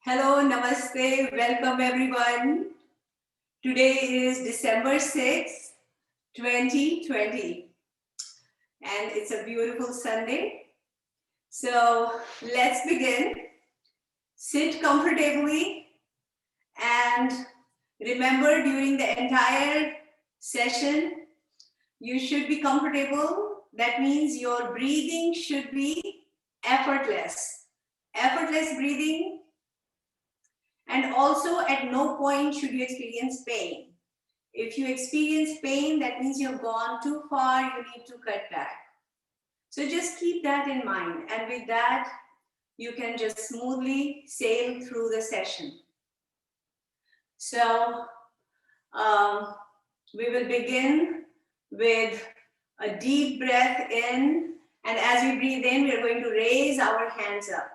Hello, namaste, welcome everyone. Today is December 6th, 2020, and it's a beautiful Sunday. So let's begin. Sit comfortably and remember during the entire session, you should be comfortable. That means your breathing should be effortless. Effortless breathing. And also at no point should you experience pain. If you experience pain, that means you've gone too far, you need to cut back. So just keep that in mind. And with that, you can just smoothly sail through the session. So we will begin with a deep breath in. And as we breathe in, we're going to raise our hands up.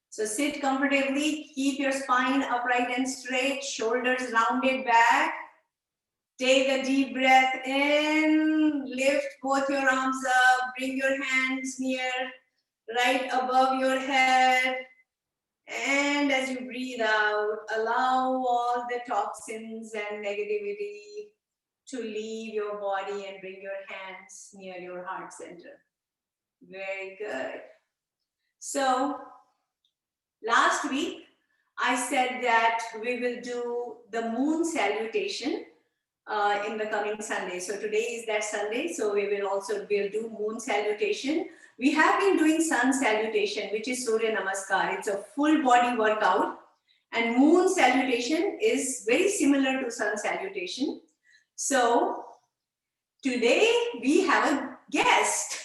So sit comfortably, keep your spine upright and straight, shoulders rounded back. Take a deep breath in, lift both your arms up, bring your hands near, right above your head. And as you breathe out, allow all the toxins and negativity to leave your body and bring your hands near your heart center. Very good. So, last week, I said that we will do the moon salutation in the coming Sunday. So today is that Sunday. So we'll do moon salutation. We have been doing sun salutation, which is Surya Namaskar. It's a full body workout. And moon salutation is very similar to sun salutation. So today we have a guest.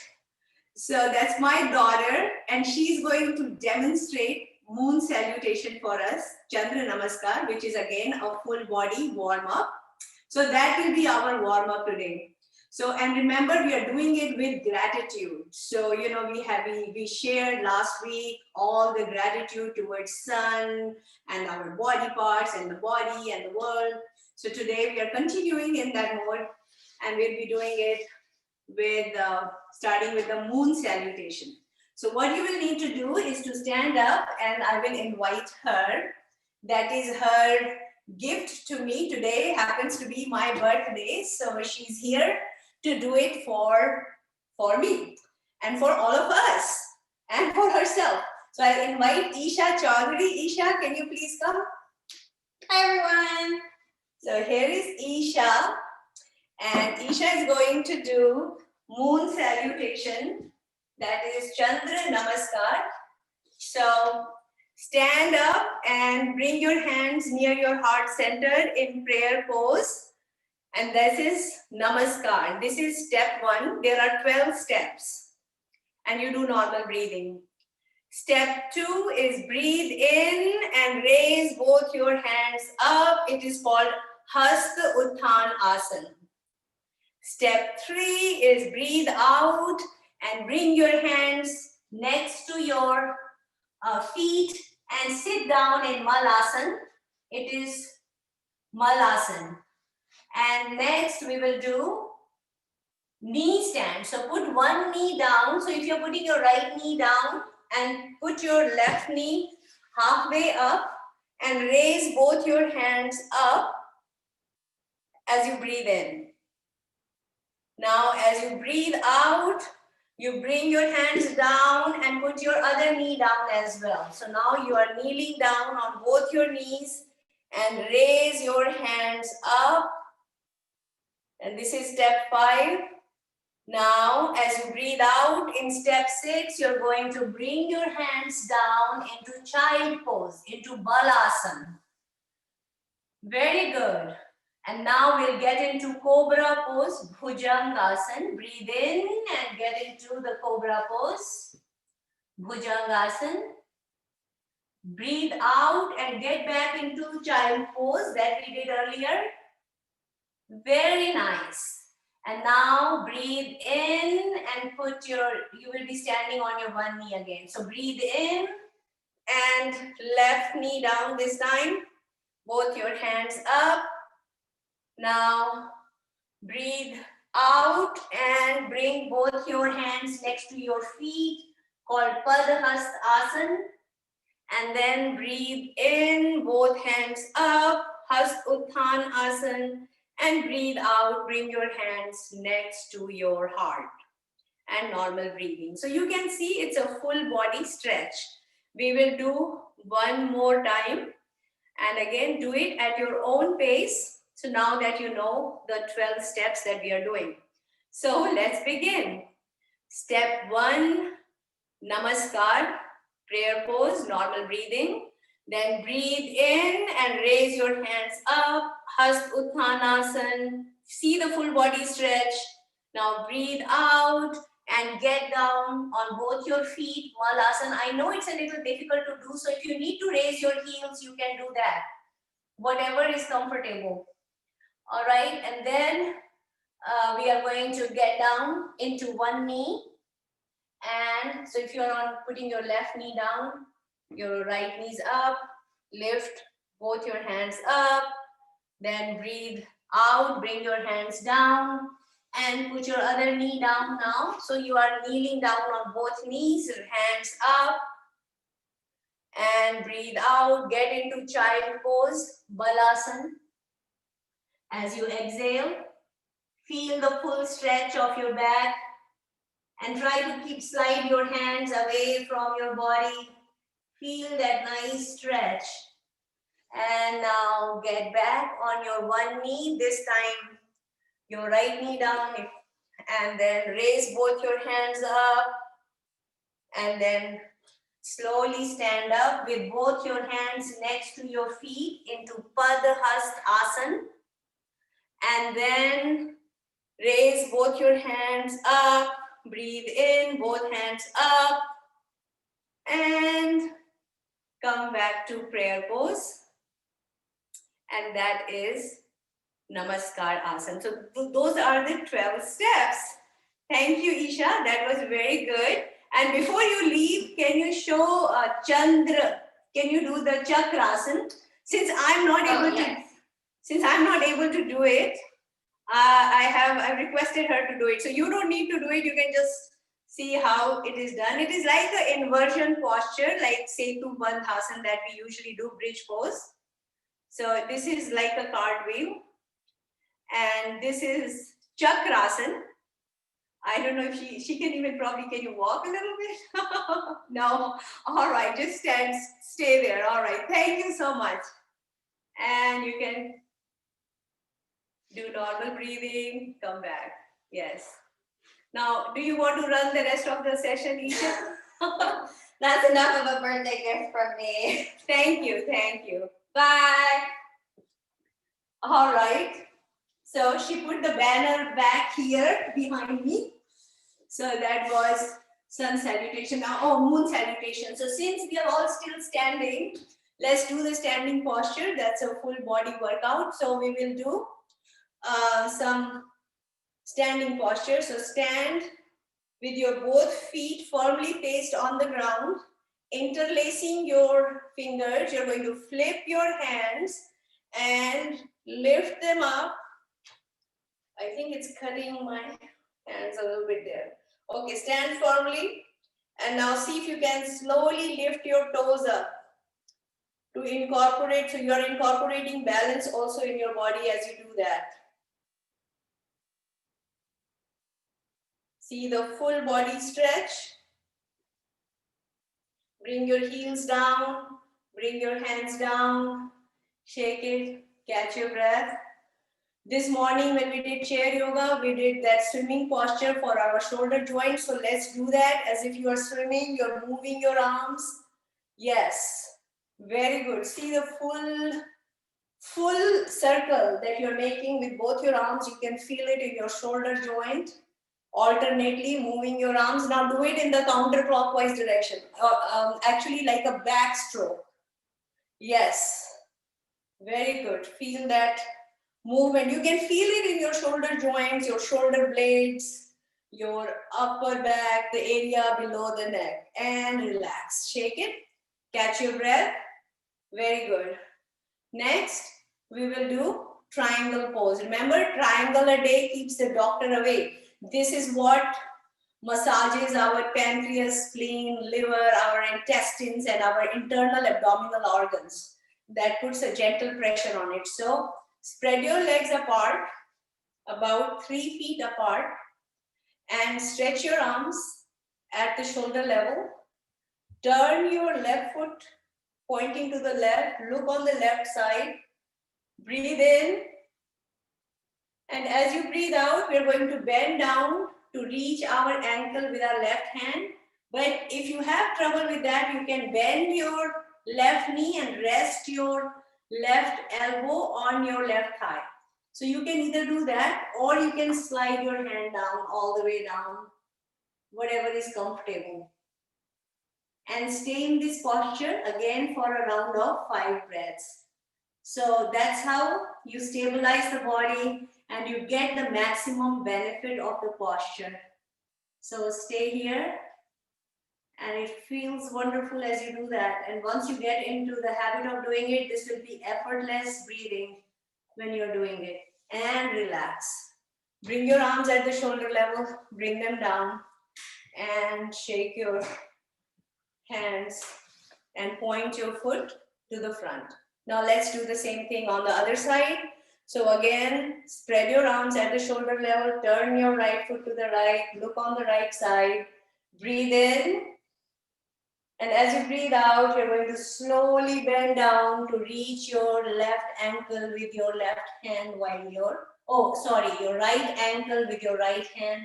So that's my daughter, and she's going to demonstrate moon salutation for us, Chandra Namaskar, which is again a full body warm up. So that will be our warm up today. So, and remember, we are doing it with gratitude. So, you know, we shared last week all the gratitude towards sun and our body parts and the body and the world. So today we are continuing in that mode, and we'll be doing it with starting with the moon salutation. So what you will need to do is to stand up, and I will invite her. That is her gift to me. Today happens to be my birthday, so she's here to do it for me and for all of us and for herself. So I invite Isha Chaudhary. Isha, can you please come? Hi everyone. So here is Isha, and Isha is going to do moon salutation, that is Chandra Namaskar. So stand up and bring your hands near your heart center in prayer pose. And this is Namaskar. This is step 1. There are 12 steps. And you do normal breathing. Step 2 is breathe in and raise both your hands up. It is called Hasta Utthana Asana. Step 3 is breathe out and bring your hands next to your feet and sit down in Malasana. It is Malasana. And next we will do knee stand. So put one knee down. So if you're putting your right knee down and put your left knee halfway up and raise both your hands up as you breathe in. Now as you breathe out, you bring your hands down and put your other knee down as well. So now you are kneeling down on both your knees and raise your hands up. And this is step 5. Now, as you breathe out in step 6, you're going to bring your hands down into child pose, into Balasana. Very good. And now we'll get into Cobra pose, Bhujangasana. Breathe in and get into the Cobra pose, Bhujangasana. Breathe out and get back into child pose that we did earlier. Very nice. And now breathe in and you will be standing on your one knee again. So breathe in and left knee down this time. Both your hands up. Now breathe out and bring both your hands next to your feet, called Padhast Asana. And then breathe in, both hands up, Hast Utthana Asana. And breathe out, bring your hands next to your heart. And normal breathing. So you can see it's a full body stretch. We will do one more time. And again, do it at your own pace. So now that you know the 12 steps that we are doing. So let's begin. Step 1, Namaskar, prayer pose, normal breathing. Then breathe in and raise your hands up, Hast Uttanasana. See the full body stretch. Now breathe out and get down on both your feet, Malasana. I know it's a little difficult to do, so if you need to raise your heels, you can do that. Whatever is comfortable. All right, and then we are going to get down into one knee. And so if you're on putting your left knee down, your right knee's up, lift both your hands up, then breathe out, bring your hands down, and put your other knee down now. So you are kneeling down on both knees, your hands up, and breathe out, get into child pose, Balasana. As you exhale, feel the full stretch of your back, and try to slide your hands away from your body. Feel that nice stretch. And now get back on your one knee. This time, your right knee down. And then raise both your hands up. And then slowly stand up with both your hands next to your feet into Padhast Asana. And then raise both your hands up. Breathe in, both hands up, and come back to prayer pose. And that is Namaskar Asana. So those are the 12 steps. Thank you, Isha. That was very good. And before you leave, can you show Chandra? Can you do the Chakrasana? Since I'm not able to do it, I requested her to do it. So you don't need to do it. You can just see how it is done. It is like an inversion posture, like Setu Bandhasana that we usually do, bridge pose. So this is like a cartwheel. And this is Chakrasana. I don't know if she can even can you walk a little bit? No. All right, just stay there. All right, thank you so much. And you can do normal breathing, come back. Yes. Now, do you want to run the rest of the session, Isha? That's enough of a birthday gift from me. Thank you, thank you. Bye. All right. So she put the banner back here behind me. So that was sun salutation. Now, moon salutation. So since we are all still standing, let's do the standing posture. That's a full body workout. So we will do some standing posture. So stand with your both feet firmly placed on the ground, interlacing your fingers. You're going to flip your hands and lift them up. I think it's cutting my hands a little bit there. Okay, stand firmly. And now see if you can slowly lift your toes up to incorporate. So you're incorporating balance also in your body as you do that. See the full body stretch. Bring your heels down. Bring your hands down. Shake it. Catch your breath. This morning when we did chair yoga, we did that swimming posture for our shoulder joints. So let's do that as if you are swimming, you're moving your arms. Yes, very good. See the full circle that you're making with both your arms. You can feel it in your shoulder joint. Alternately moving your arms. Now do it in the counterclockwise direction. Actually like a backstroke. Yes, very good. Feel that movement. You can feel it in your shoulder joints, your shoulder blades, your upper back, the area below the neck. And relax. Shake it. Catch your breath. Very good. Next, we will do triangle pose. Remember, triangle a day keeps the doctor away. This is what massages our pancreas, spleen, liver, our intestines and our internal abdominal organs. That puts a gentle pressure on it. So spread your legs apart, about 3 feet apart, and stretch your arms at the shoulder level. Turn your left foot pointing to the left, look on the left side, breathe in, and as you breathe out, we're going to bend down to reach our ankle with our left hand. But if you have trouble with that, you can bend your left knee and rest your left elbow on your left thigh. So you can either do that or you can slide your hand down all the way down, whatever is comfortable. And stay in this posture again for a round of 5 breaths. So that's how you stabilize the body and you get the maximum benefit of the posture. So stay here, and it feels wonderful as you do that. And once you get into the habit of doing it, this will be effortless breathing when you're doing it. And relax. Bring your arms at the shoulder level, bring them down, and shake your hands and point your foot to the front. Now let's do the same thing on the other side. So again, spread your arms at the shoulder level, turn your right foot to the right, look on the right side, breathe in. And as you breathe out, you're going to slowly bend down to reach your left ankle with your left hand while your right ankle with your right hand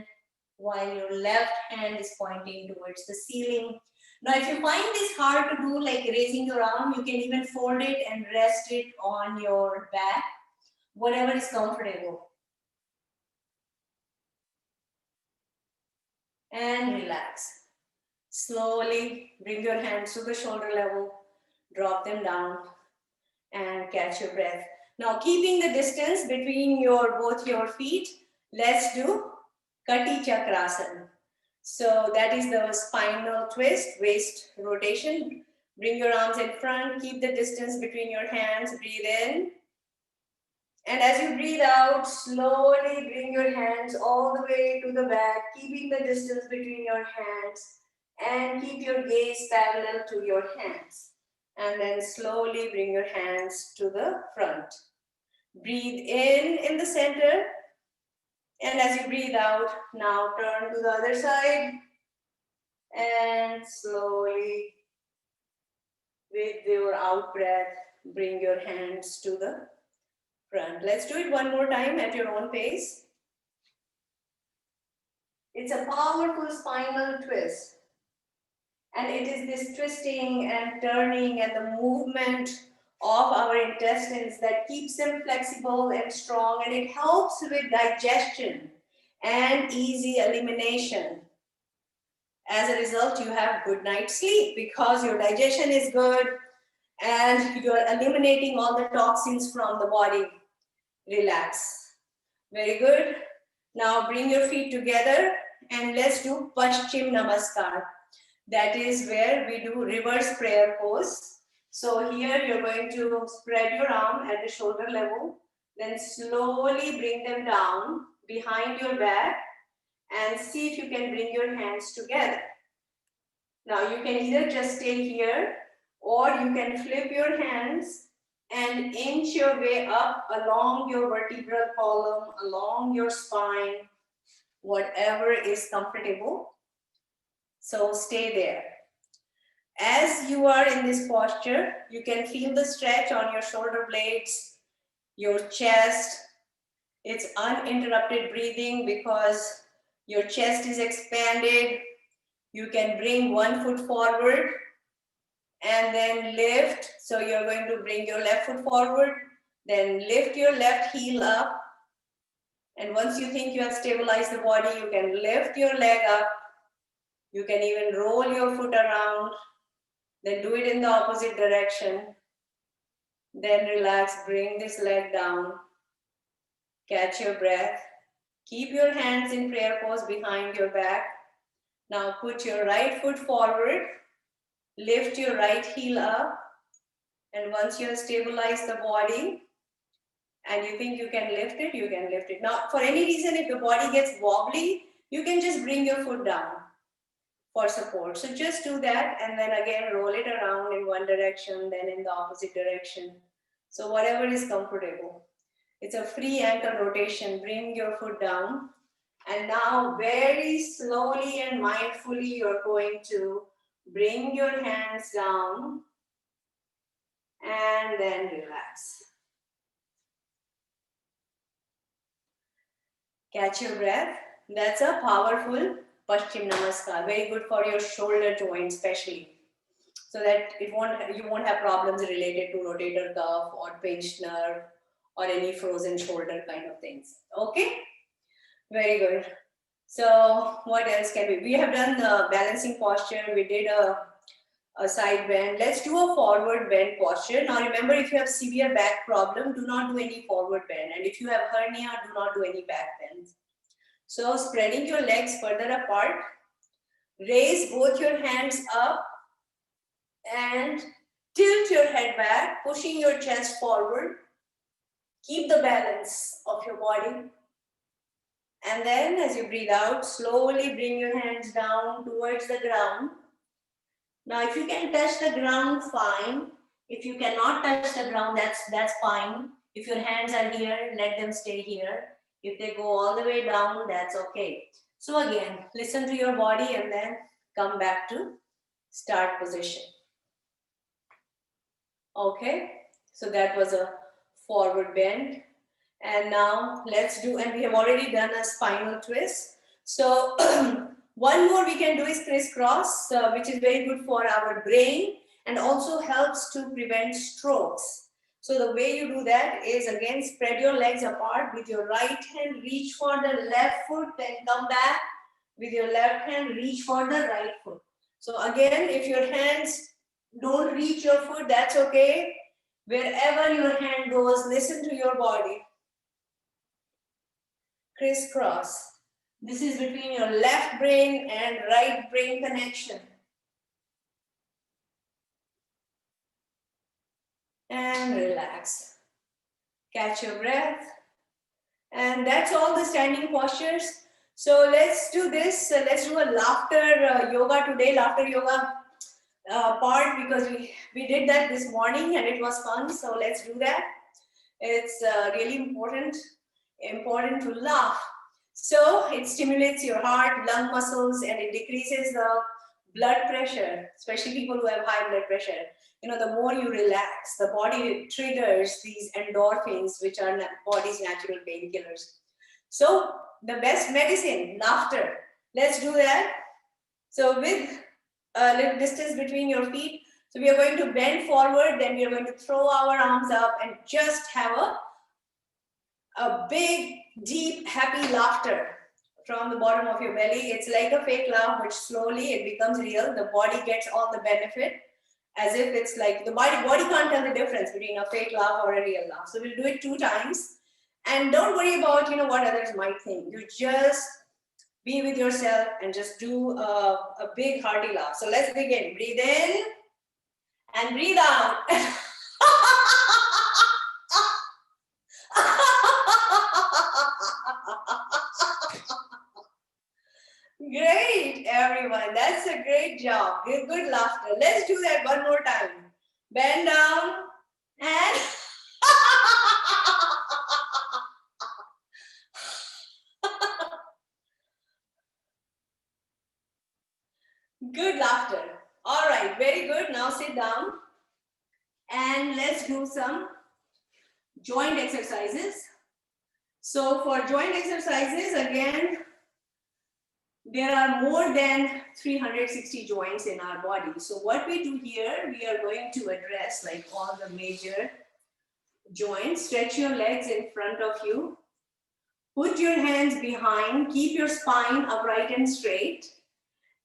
while your left hand is pointing towards the ceiling. Now, if you find this hard to do, like raising your arm, you can even fold it and rest it on your back, whatever is comfortable. And relax. Slowly bring your hands to the shoulder level, drop them down, and catch your breath. Now, keeping the distance between both your feet, let's do Kati Chakrasana. So that is the spinal twist, waist rotation. Bring your arms in front, keep the distance between your hands, breathe in. And as you breathe out, slowly bring your hands all the way to the back, keeping the distance between your hands, and keep your gaze parallel to your hands. And then slowly bring your hands to the front. Breathe in the center. And as you breathe out, now turn to the other side. And slowly, with your out breath, bring your hands to the front. Let's do it one more time at your own pace. It's a powerful spinal twist. And it is this twisting and turning and the movement of our intestines that keeps them flexible and strong, and it helps with digestion and easy elimination. As a result, you have good night's sleep because your digestion is good and you're eliminating all the toxins from the body. Relax. Very good. Now bring your feet together and let's do Paschim Namaskar. That is where we do reverse prayer pose. So here you're going to spread your arm at the shoulder level, then slowly bring them down behind your back and see if you can bring your hands together. Now you can either just stay here or you can flip your hands and inch your way up along your vertebral column, along your spine, whatever is comfortable. So stay there. As you are in this posture, you can feel the stretch on your shoulder blades, your chest. It's uninterrupted breathing because your chest is expanded. You can bring one foot forward and then lift. So you're going to bring your left foot forward, then lift your left heel up. And once you think you have stabilized the body, you can lift your leg up. You can even roll your foot around. Then do it in the opposite direction. Then relax, bring this leg down. Catch your breath. Keep your hands in prayer pose behind your back. Now put your right foot forward. Lift your right heel up. And once you have stabilized the body, and you think you can lift it, you can lift it. Now, for any reason, if the body gets wobbly, you can just bring your foot down. for support. So just do that and then again roll it around in one direction, then in the opposite direction. So whatever is comfortable. It's a free ankle rotation. Bring your foot down. And now very slowly and mindfully you're going to bring your hands down and then relax. Catch your breath. That's a powerful Paschim Namaskar. Very good for your shoulder joint especially. So that you won't have problems related to rotator cuff or pinched nerve or any frozen shoulder kind of things. Okay? Very good. So what else can we have done the balancing posture. We did a side bend. Let's do a forward bend posture. Now remember, if you have severe back problem, do not do any forward bend. And if you have hernia, do not do any back bends. So spreading your legs further apart, raise both your hands up and tilt your head back, pushing your chest forward. Keep the balance of your body. And then as you breathe out, slowly bring your hands down towards the ground. Now, if you can touch the ground, fine. If you cannot touch the ground, that's fine. If your hands are here, let them stay here. If they go all the way down, that's okay. So again, listen to your body and then come back to start position. Okay, so that was a forward bend. And now let's do, and we have already done a spinal twist. So one more we can do is crisscross, which is very good for our brain and also helps to prevent strokes. So the way you do that is, again, spread your legs apart. With your right hand, reach for the left foot, then come back. With your left hand, reach for the right foot. So again, if your hands don't reach your foot, that's okay. Wherever your hand goes, listen to your body. Crisscross. This is between your left brain and right brain connection. And relax. Catch your breath. And that's all the standing postures. So let's do this. Let's do a laughter yoga today, laughter yoga part, because we did that this morning and it was fun. So let's do that. It's really important to laugh. So it stimulates your heart, lung muscles, and it decreases the blood pressure, especially people who have high blood pressure. You know, the more you relax, the body triggers these endorphins, which are body's natural painkillers. So the best medicine, laughter. Let's do that. So with a little distance between your feet. So we are going to bend forward, then we are going to throw our arms up and just have a big, deep, happy laughter from the bottom of your belly. It's like a fake laugh, but slowly it becomes real. The body gets all the benefit, as if it's like the body can't tell the difference between a fake laugh or a real laugh. So we'll do it 2 times. And don't worry about, what others might think. You just be with yourself and just do a big hearty laugh. So let's begin. Breathe in and breathe out. Great, everyone. That's a great job. Good laughter. Let's do that one more time. Bend down and good laughter. All right, very good. Now sit down and let's do some joint exercises. So for joint exercises, again, there are more than 360 joints in our body. So what we do here, we are going to address like all the major joints. Stretch your legs in front of you. Put your hands behind. Keep your spine upright and straight.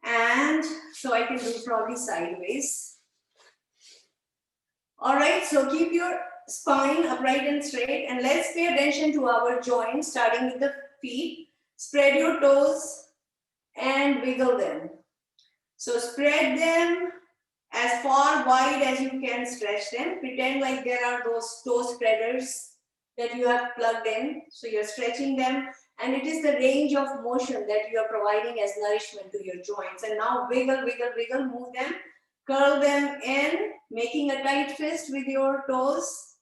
And so I can do probably sideways. All right, so keep your spine upright and straight. And let's pay attention to our joints, starting with the feet. Spread your toes and wiggle them. So spread them as far wide as you can stretch them. Pretend like there are those toe spreaders that you have plugged in. So you're stretching them and it is the range of motion that you are providing as nourishment to your joints. And now wiggle, wiggle, wiggle, move them, curl them in, making a tight fist with your toes,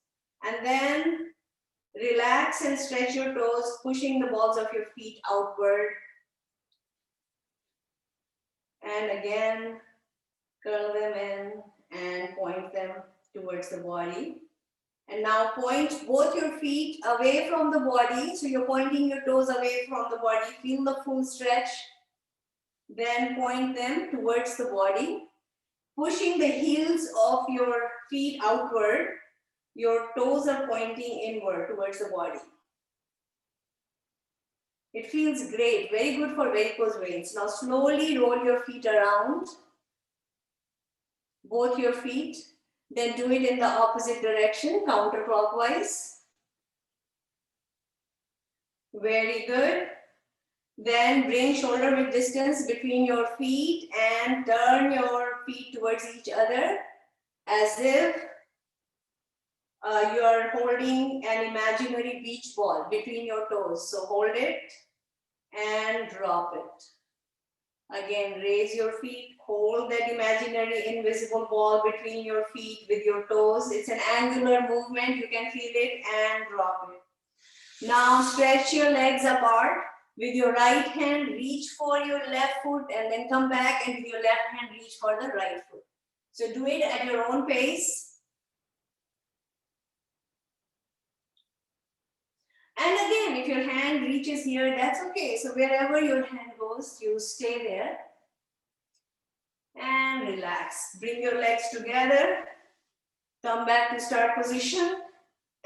and then relax and stretch your toes, pushing the balls of your feet outward. And again, curl them in and point them towards the body. And now point both your feet away from the body. So you're pointing your toes away from the body. Feel the full stretch. Then point them towards the body. Pushing the heels of your feet outward. Your toes are pointing inward towards the body. It feels great. Very good for varicose veins. Now slowly roll your feet around. Both your feet. Then do it in the opposite direction, counterclockwise. Very good. Then bring shoulder width distance between your feet and turn your feet towards each other as if you are holding an imaginary beach ball between your toes. So hold it and drop it. Again, raise your feet, hold that imaginary invisible ball between your feet with your toes. It's an angular movement, you can feel it, and drop it. Now stretch your legs apart. With your right hand, reach for your left foot and then come back, and with your left hand, reach for the right foot. So do it at your own pace. And again, if your hand reaches here, that's okay. So wherever your hand goes, you stay there. And relax. Bring your legs together. Come back to start position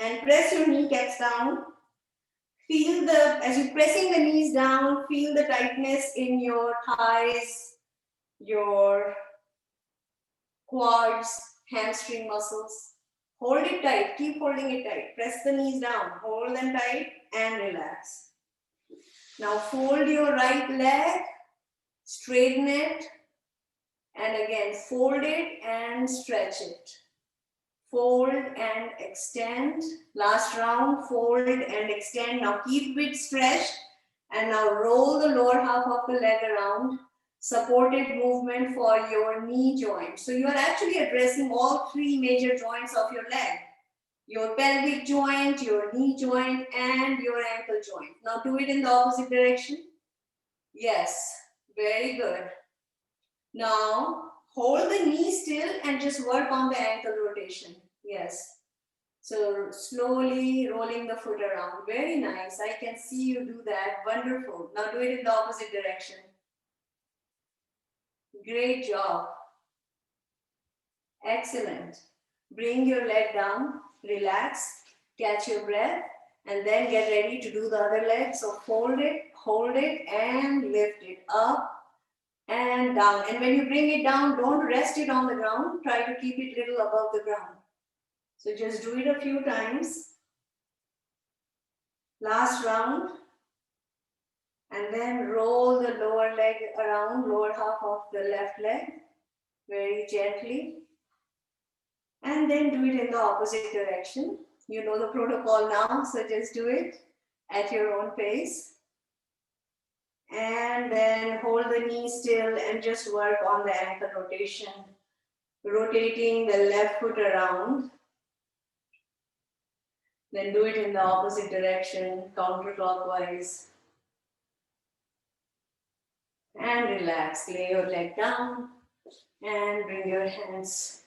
and press your kneecaps down. Feel as you're pressing the knees down, feel the tightness in your thighs, your quads, hamstring muscles. Hold it tight, keep holding it tight. Press the knees down, hold them tight and relax. Now fold your right leg, straighten it, and again fold it and stretch it. Fold and extend. Last round, fold and extend. Now keep it stretched and now roll the lower half of the leg around. Supported movement for your knee joint. So you are actually addressing all three major joints of your leg. Your pelvic joint, your knee joint, and your ankle joint. Now do it in the opposite direction. Yes, very good. Now hold the knee still and just work on the ankle rotation. Yes. So slowly rolling the foot around. Very nice. I can see you do that. Wonderful. Now do it in the opposite direction. Great job. Excellent. Bring your leg down. Relax. Catch your breath. And then get ready to do the other leg. So fold it, hold it, and lift it up and down. And when you bring it down, don't rest it on the ground. Try to keep it little above the ground. So just do it a few times. Last round. And then roll the lower leg around, lower half of the left leg, very gently. And then do it in the opposite direction. You know the protocol now, so just do it at your own pace. And then hold the knee still and just work on the ankle rotation, rotating the left foot around. Then do it in the opposite direction, counterclockwise. And relax, lay your leg down and bring your hands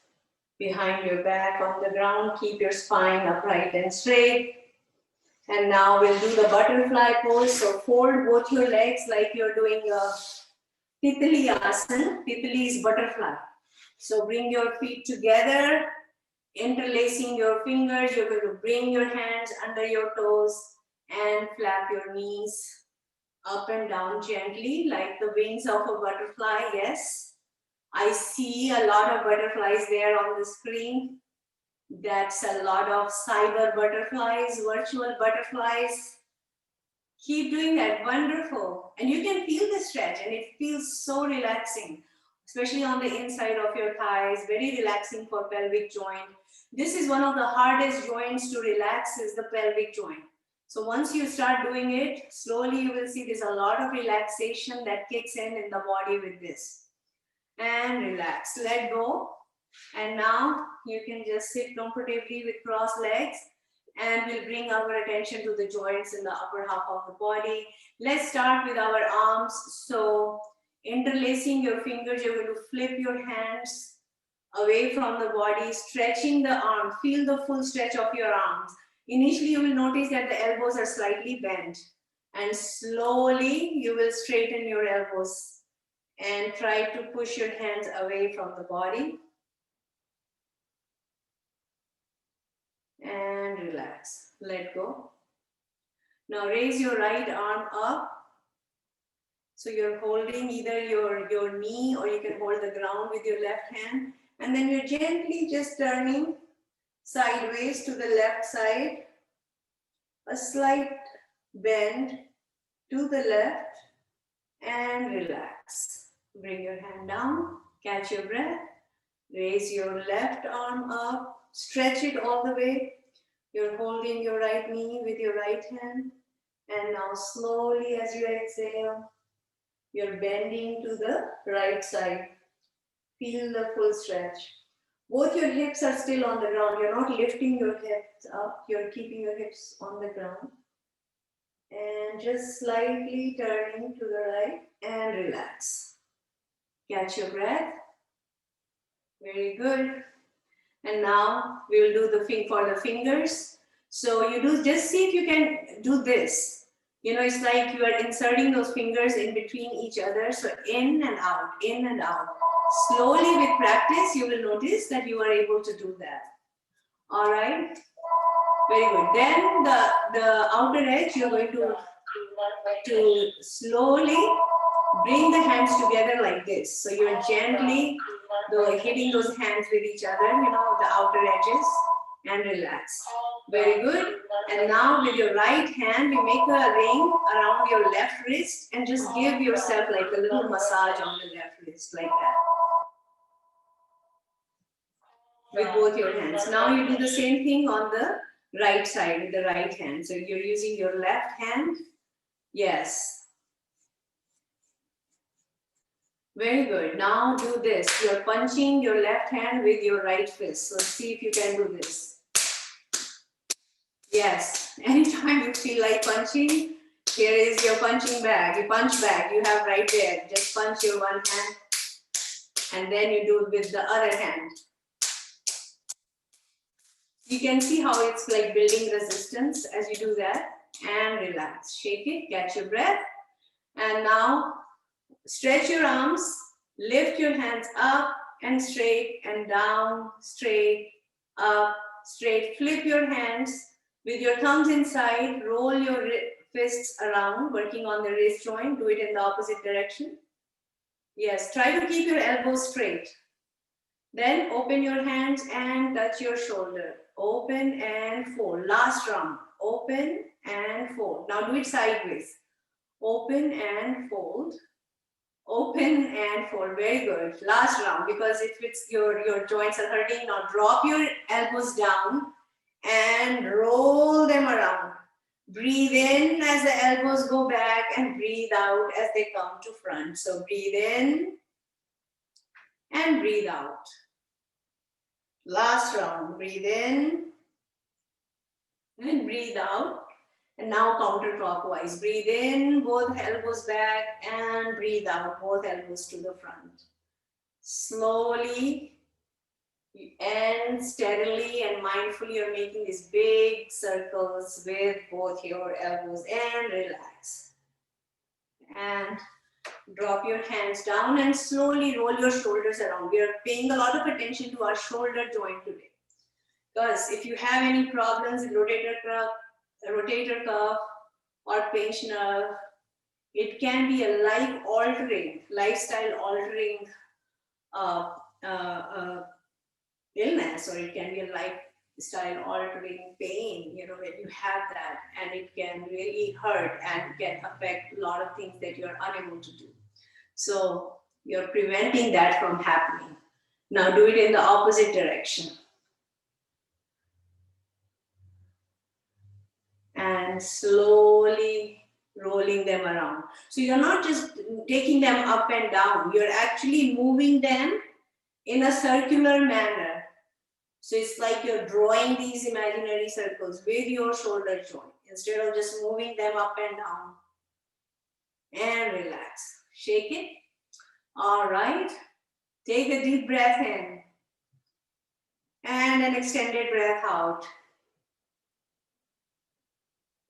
behind your back on the ground. Keep your spine upright and straight. And now we'll do the butterfly pose. So fold both your legs like you're doing a Titli asana. Titli is butterfly. So bring your feet together, interlacing your fingers. You're going to bring your hands under your toes and flap your knees up and down gently like the wings of a butterfly. Yes, I see a lot of butterflies there on the screen. That's a lot of cyber butterflies, virtual butterflies. Keep doing that, wonderful. And you can feel the stretch and it feels so relaxing, especially on the inside of your thighs, very relaxing for pelvic joint. This is one of the hardest joints to relax is the pelvic joint. So once you start doing it, slowly you will see there's a lot of relaxation that kicks in the body with this. And relax, let go. And now you can just sit comfortably with crossed legs, and we'll bring our attention to the joints in the upper half of the body. Let's start with our arms. So interlacing your fingers, you're going to flip your hands away from the body, stretching the arm. Feel the full stretch of your arms. Initially, you will notice that the elbows are slightly bent, and slowly you will straighten your elbows and try to push your hands away from the body. And relax, let go. Now raise your right arm up. So you're holding either your knee, or you can hold the ground with your left hand. And then you're gently just turning sideways to the left side. A slight bend to the left, and relax. Bring your hand down, catch your breath. Raise your left arm up, stretch it all the way. You're holding your right knee with your right hand. And now slowly as you exhale, you're bending to the right side. Feel the full stretch. Both your hips are still on the ground. You're not lifting your hips up. You're keeping your hips on the ground. And just slightly turning to the right and relax. Catch your breath. Very good. And now we will do the thing for the fingers. So you do, just see if you can do this. You know, it's like you are inserting those fingers in between each other. So in and out, in and out. Slowly with practice, you will notice that you are able to do that. All right. Very good. Then the outer edge, you're going to slowly bring the hands together like this. So you're gently hitting those hands with each other, you know, the outer edges, and relax. Very good. And now with your right hand, you make a ring around your left wrist and just give yourself like a little massage on the left wrist, like that. With both your hands. Now you do the same thing on the right side with the right hand. So you're using your left hand. Yes. Very good. Now do this. You're punching your left hand with your right fist. So see if you can do this. Yes. Anytime you feel like punching, here is your punching bag. You punch bag. You have right there. Just punch your one hand. And then you do it with the other hand. You can see how it's like building resistance as you do that. And relax. Shake it. Catch your breath. And now stretch your arms, lift your hands up and straight and down, straight, up, straight. Flip your hands with your thumbs inside, roll your fists around, working on the wrist joint. Do it in the opposite direction. Yes, try to keep your elbows straight. Then open your hands and touch your shoulder. Open and fold. Last round. Open and fold. Now do it sideways. Open and fold. Open and fold. Very good. Last round, because if it's your joints are hurting, now drop your elbows down and roll them around. Breathe in as the elbows go back and breathe out as they come to front. So breathe in and breathe out. Last round. Breathe in and breathe out. And now counterclockwise. Breathe in, both elbows back, and breathe out, both elbows to the front. Slowly and steadily and mindfully, you're making these big circles with both your elbows, and relax. And drop your hands down and slowly roll your shoulders around. We are paying a lot of attention to our shoulder joint today. Because if you have any problems with rotator cuff or pinch nerve, it can be a lifestyle altering illness, or it can be a lifestyle altering pain, you know, when you have that, and it can really hurt and can affect a lot of things that you're unable to do. So you're preventing that from happening. Now do it in the opposite direction. and slowly rolling them around. So you're not just taking them up and down, you're actually moving them in a circular manner. So it's like you're drawing these imaginary circles with your shoulder joint instead of just moving them up and down. And relax. Shake it. All right. Take a deep breath in and an extended breath out.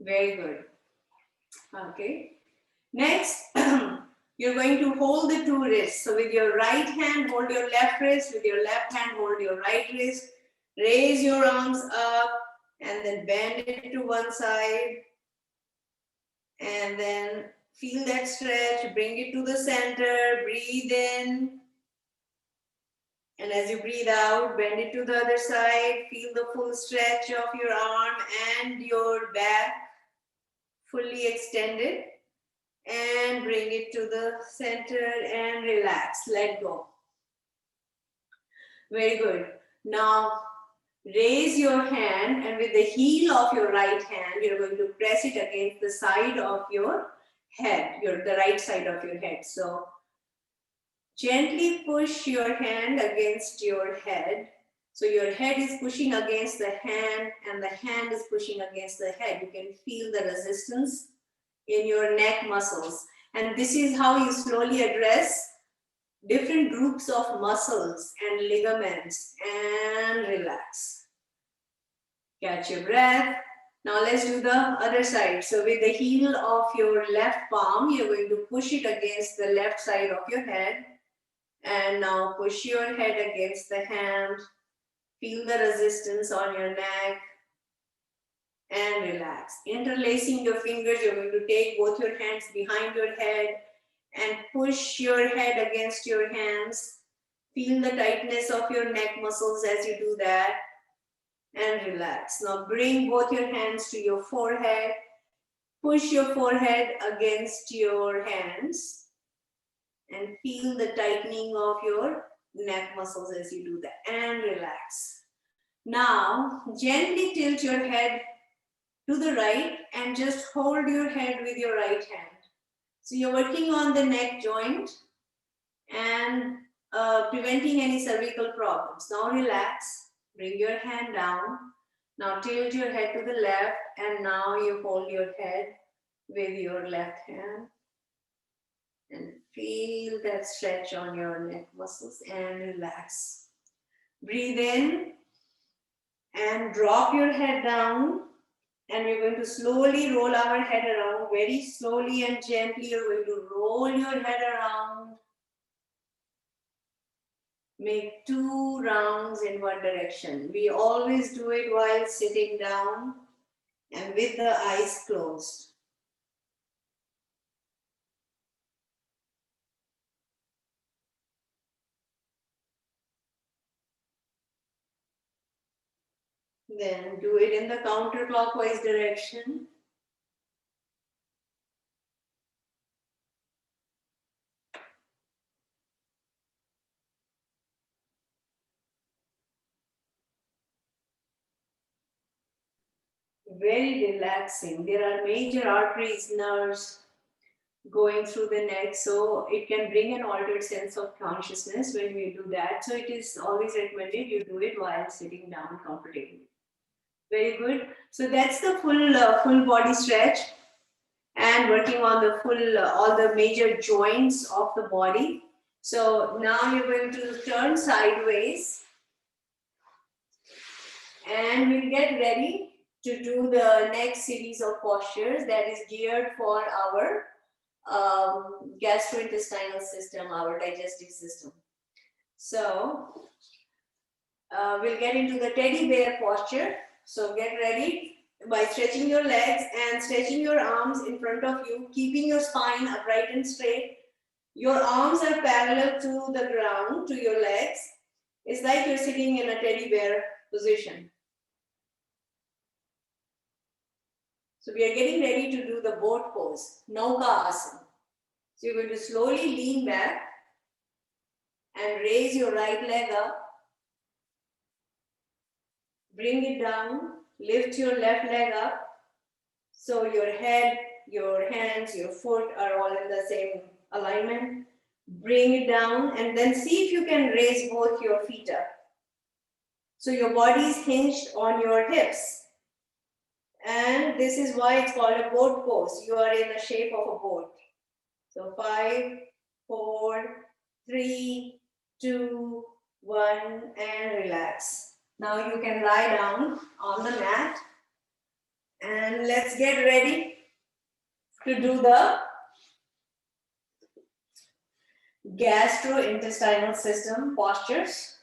Very good. Okay. Next, you're going to hold the two wrists. So with your right hand, hold your left wrist. With your left hand, hold your right wrist. Raise your arms up and then bend it to one side. And then feel that stretch. Bring it to the center. Breathe in. And as you breathe out, bend it to the other side. Feel the full stretch of your arm and your back fully extended. And bring it to the center and relax. Let go. Very good. Now, raise your hand and with the heel of your right hand, you're going to press it against the side of your head, the right side of your head. So, gently push your hand against your head. So your head is pushing against the hand and the hand is pushing against the head. You can feel the resistance in your neck muscles. And this is how you slowly address different groups of muscles and ligaments and relax. Catch your breath. Now let's do the other side. So with the heel of your left palm, you're going to push it against the left side of your head. And now push your head against the hand. Feel the resistance on your neck. And relax. Interlacing your fingers, you're going to take both your hands behind your head and push your head against your hands. Feel the tightness of your neck muscles as you do that. And relax. Now bring both your hands to your forehead. Push your forehead against your hands. And feel the tightening of your neck muscles as you do that. And relax. Now, gently tilt your head to the right and just hold your head with your right hand. So you're working on the neck joint and preventing any cervical problems. Now relax. Bring your hand down. Now tilt your head to the left and now you hold your head with your left hand. And feel that stretch on your neck muscles and relax. Breathe in and drop your head down. And we're going to slowly roll our head around. Very slowly and gently, you're going to roll your head around. Make 2 rounds in one direction. We always do it while sitting down and with the eyes closed. Then do it in the counterclockwise direction. Very relaxing. There are major arteries, nerves going through the neck, so it can bring an altered sense of consciousness when we do that. So it is always recommended you do it while sitting down comfortably. Very good. So that's the full body stretch and working on the full all the major joints of the body. So now you're going to turn sideways and we'll get ready to do the next series of postures that is geared for our gastrointestinal system, our digestive system. So we'll get into the teddy bear posture. So get ready by stretching your legs and stretching your arms in front of you, keeping your spine upright and straight. Your arms are parallel to the ground, to your legs. It's like you're sitting in a teddy bear position. So we are getting ready to do the boat pose, Nauka Asana. So you're going to slowly lean back and raise your right leg up. Bring it down, lift your left leg up. So your head, your hands, your foot are all in the same alignment. Bring it down and then see if you can raise both your feet up. So your body is hinged on your hips. And this is why it's called a boat pose. You are in the shape of a boat. So 5, 4, 3, 2, 1, and relax. Now you can lie down on the mat. And let's get ready to do the gastrointestinal system postures.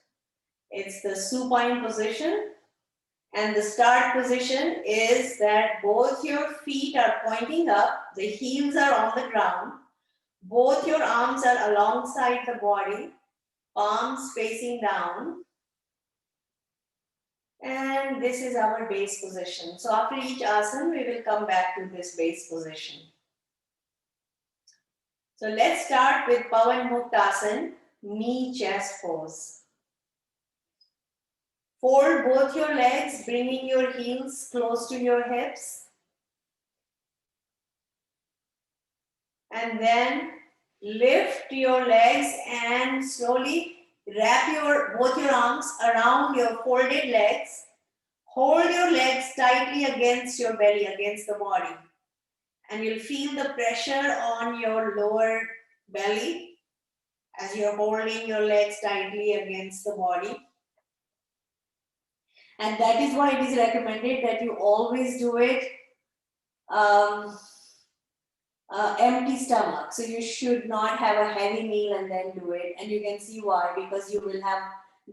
It's the supine position. And the start position is that both your feet are pointing up, the heels are on the ground, both your arms are alongside the body, palms facing down. And this is our base position. So after each asana, we will come back to this base position. So let's start with Pavan Muktasana, knee chest pose. Fold both your legs, bringing your heels close to your hips. And then lift your legs and slowly wrap both your arms around your folded legs. Hold your legs tightly against your belly, against the body. And you'll feel the pressure on your lower belly as you're holding your legs tightly against the body. And that is why it is recommended that you always do it empty stomach. So you should not have a heavy meal and then do it. And you can see why, because you will have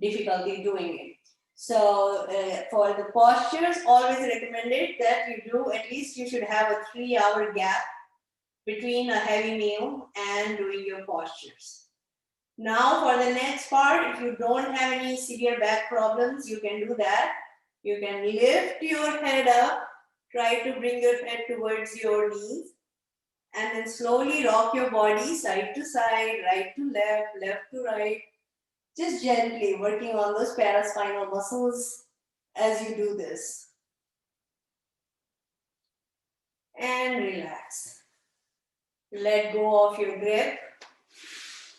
difficulty doing it. So for the postures, always recommended that you do, at least you should have a 3-hour gap between a heavy meal and doing your postures. Now for the next part, if you don't have any severe back problems, you can do that. You can lift your head up, try to bring your head towards your knees, and then slowly rock your body side to side, right to left, left to right. Just gently working on those paraspinal muscles as you do this. And relax. Let go of your grip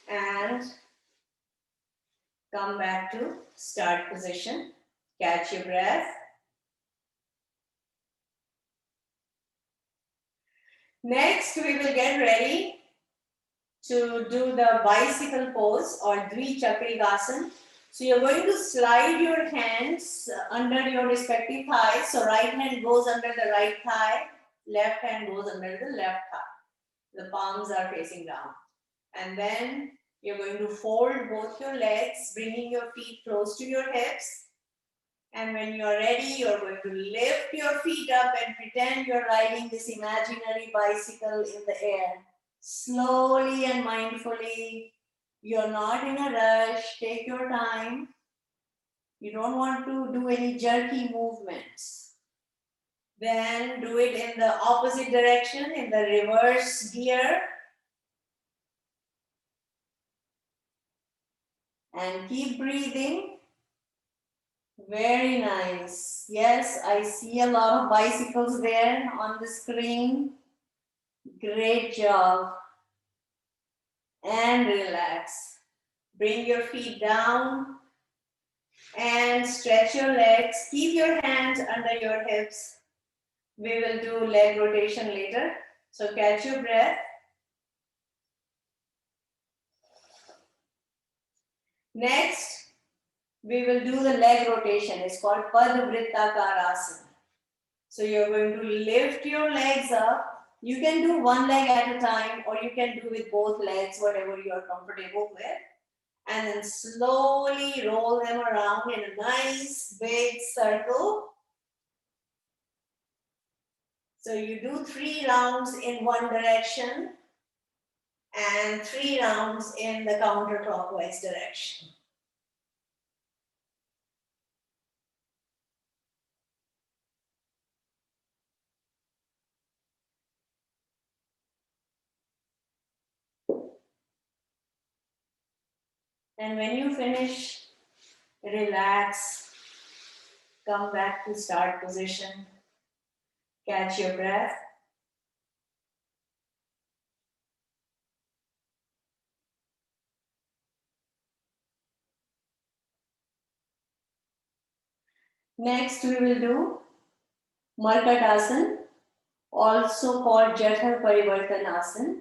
and come back to start position. Catch your breath. Next, we will get ready to do the bicycle pose or Dvichakrikasana. So you're going to slide your hands under your respective thighs. So right hand goes under the right thigh, left hand goes under the left thigh. The palms are facing down. And then you're going to fold both your legs, bringing your feet close to your hips. And when you're ready, you're going to lift your feet up and pretend you're riding this imaginary bicycle in the air. Slowly and mindfully. You're not in a rush. Take your time. You don't want to do any jerky movements. Then do it in the opposite direction, in the reverse gear. And keep breathing. Very nice. Yes, I see a lot of bicycles there on the screen. Great job. And relax. Bring your feet down and stretch your legs. Keep your hands under your hips. We will do leg rotation later. So catch your breath. Next, we will do the leg rotation. It's called Padvrittakarasana. So you're going to lift your legs up. You can do one leg at a time, or you can do with both legs, whatever you're comfortable with. And then slowly roll them around in a nice big circle. So you do 3 rounds in one direction and 3 rounds in the counterclockwise direction. And when you finish, relax, come back to start position. Catch your breath. Next, we will do Markatasana, also called Jatha Parivartanasana.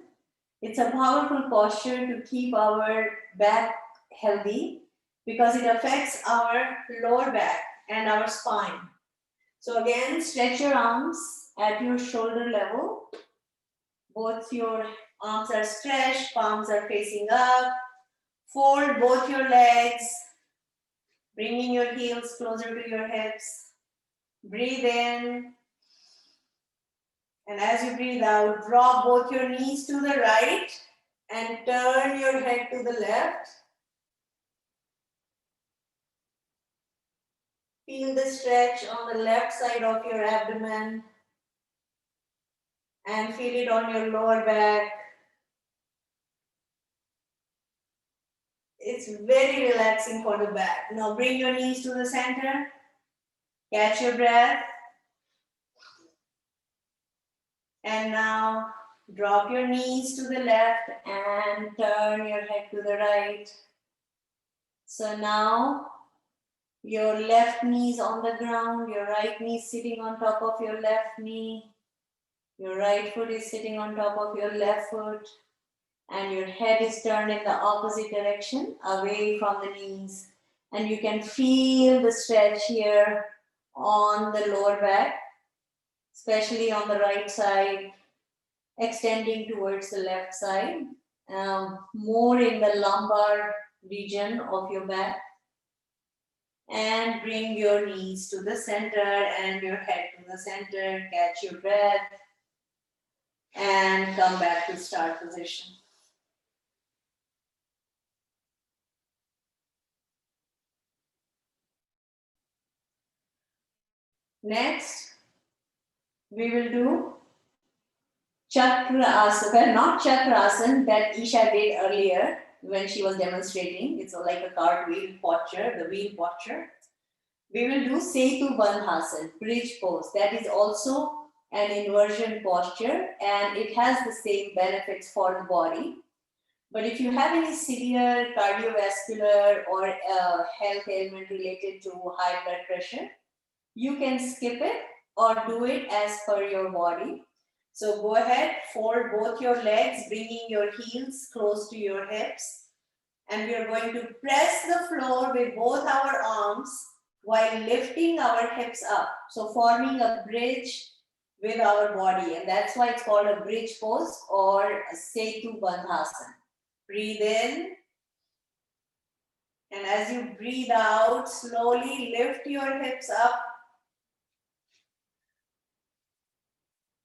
It's a powerful posture to keep our back healthy because it affects our lower back and our spine. So again, stretch your arms at your shoulder level. Both your arms are stretched, palms are facing up. Fold both your legs, bringing your heels closer to your hips. Breathe in. And as you breathe out, drop both your knees to the right and turn your head to the left. Feel the stretch on the left side of your abdomen and feel it on your lower back. It's very relaxing for the back. Now bring your knees to the center. Catch your breath. And now drop your knees to the left and turn your head to the right. So now your left knee is on the ground, your right knee is sitting on top of your left knee, your right foot is sitting on top of your left foot, and your head is turned in the opposite direction, away from the knees. And you can feel the stretch here on the lower back, especially on the right side, extending towards the left side, more in the lumbar region of your back. And bring your knees to the center and your head to the center. Catch your breath and come back to start position. Next, we will do Chakrasana, well, not Chakrasana that Isha did earlier when she was demonstrating. It's like a cartwheel posture, the wheel posture. We will do Setu Bandhasana, bridge pose. That is also an inversion posture and it has the same benefits for the body. But if you have any severe cardiovascular or health ailment related to high blood pressure, you can skip it or do it as per your body. So go ahead, fold both your legs, bringing your heels close to your hips. And we are going to press the floor with both our arms while lifting our hips up. So forming a bridge with our body. And that's why it's called a bridge pose or a Setu Bandhasana. Breathe in. And as you breathe out, slowly lift your hips up.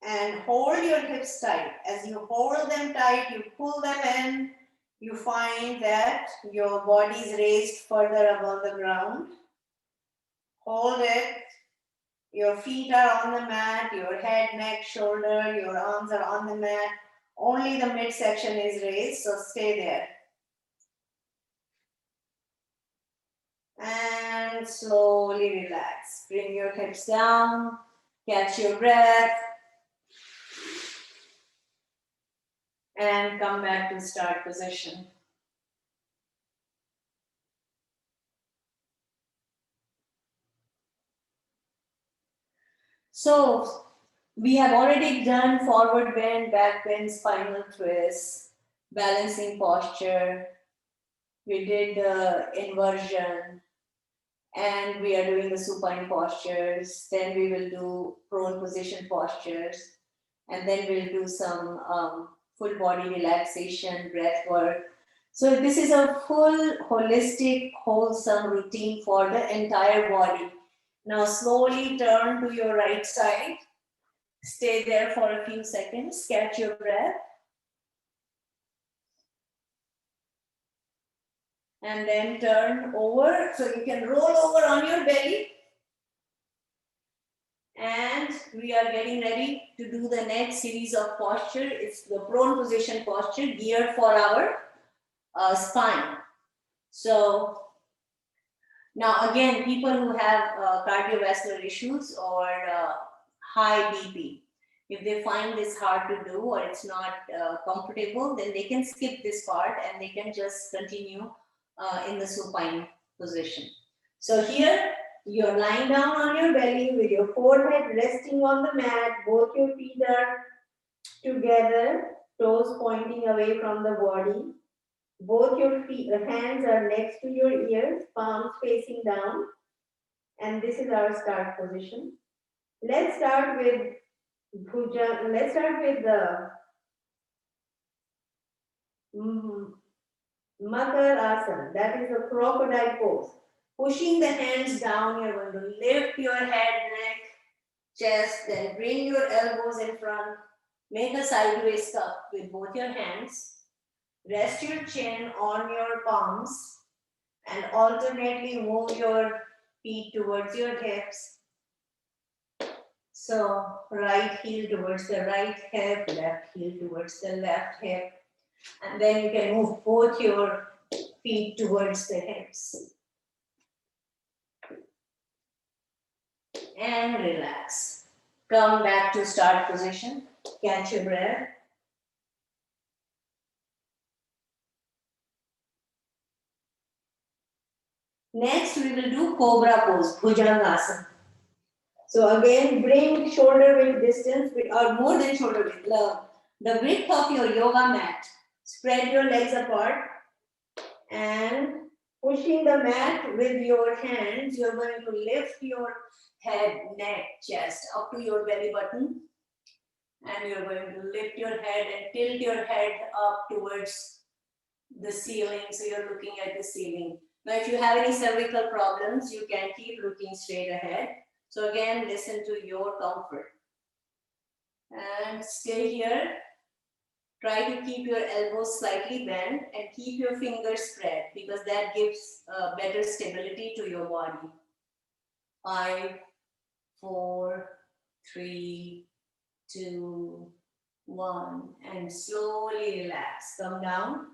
And hold your hips tight. As you hold them tight, you pull them in. You find that your body is raised further above the ground. Hold it. Your feet are on the mat, your head, neck, shoulder, your arms are on the mat. Only the midsection is raised, so stay there. And slowly relax. Bring your hips down, catch your breath, and come back to start position. So we have already done forward bend, back bend, spinal twist, balancing posture. We did the inversion and we are doing the supine postures. Then we will do prone position postures. And then we'll do some full body relaxation, breath work. So this is a full, holistic, wholesome routine for the entire body. Now slowly turn to your right side. Stay there for a few seconds, catch your breath. And then turn over, so you can roll over on your belly. And we are getting ready to do the next series of posture. It's the prone position posture geared for our spine. So now again, people who have cardiovascular issues or high BP. If they find this hard to do or it's not comfortable, then they can skip this part and they can just continue in the supine position. So here you're lying down on your belly with your forehead resting on the mat. Both your feet are together, toes pointing away from the body. Both your hands are next to your ears, palms facing down. And this is our start position. Let's start with Bhujan. Let's start with the Makar Asana. That is the crocodile pose. Pushing the hands down, you're going to lift your head, neck, chest, then bring your elbows in front. Make a sideways cup with both your hands. Rest your chin on your palms and alternately move your feet towards your hips. So right heel towards the right hip, left heel towards the left hip. And then you can move both your feet towards the hips. And relax. Come back to start position. Catch your breath. Next, we will do Cobra pose, Bhujangasana. So again, bring shoulder width distance, or more than shoulder width, the width of your yoga mat. Spread your legs apart and pushing the mat with your hands, you're going to lift your head, neck, chest up to your belly button. And you're going to lift your head and tilt your head up towards the ceiling. So you're looking at the ceiling. Now, if you have any cervical problems, you can keep looking straight ahead. So again, listen to your comfort. And stay here. Try to keep your elbows slightly bent and keep your fingers spread because that gives better stability to your body. 5, 4, 3, 2, 1. And slowly relax. Come down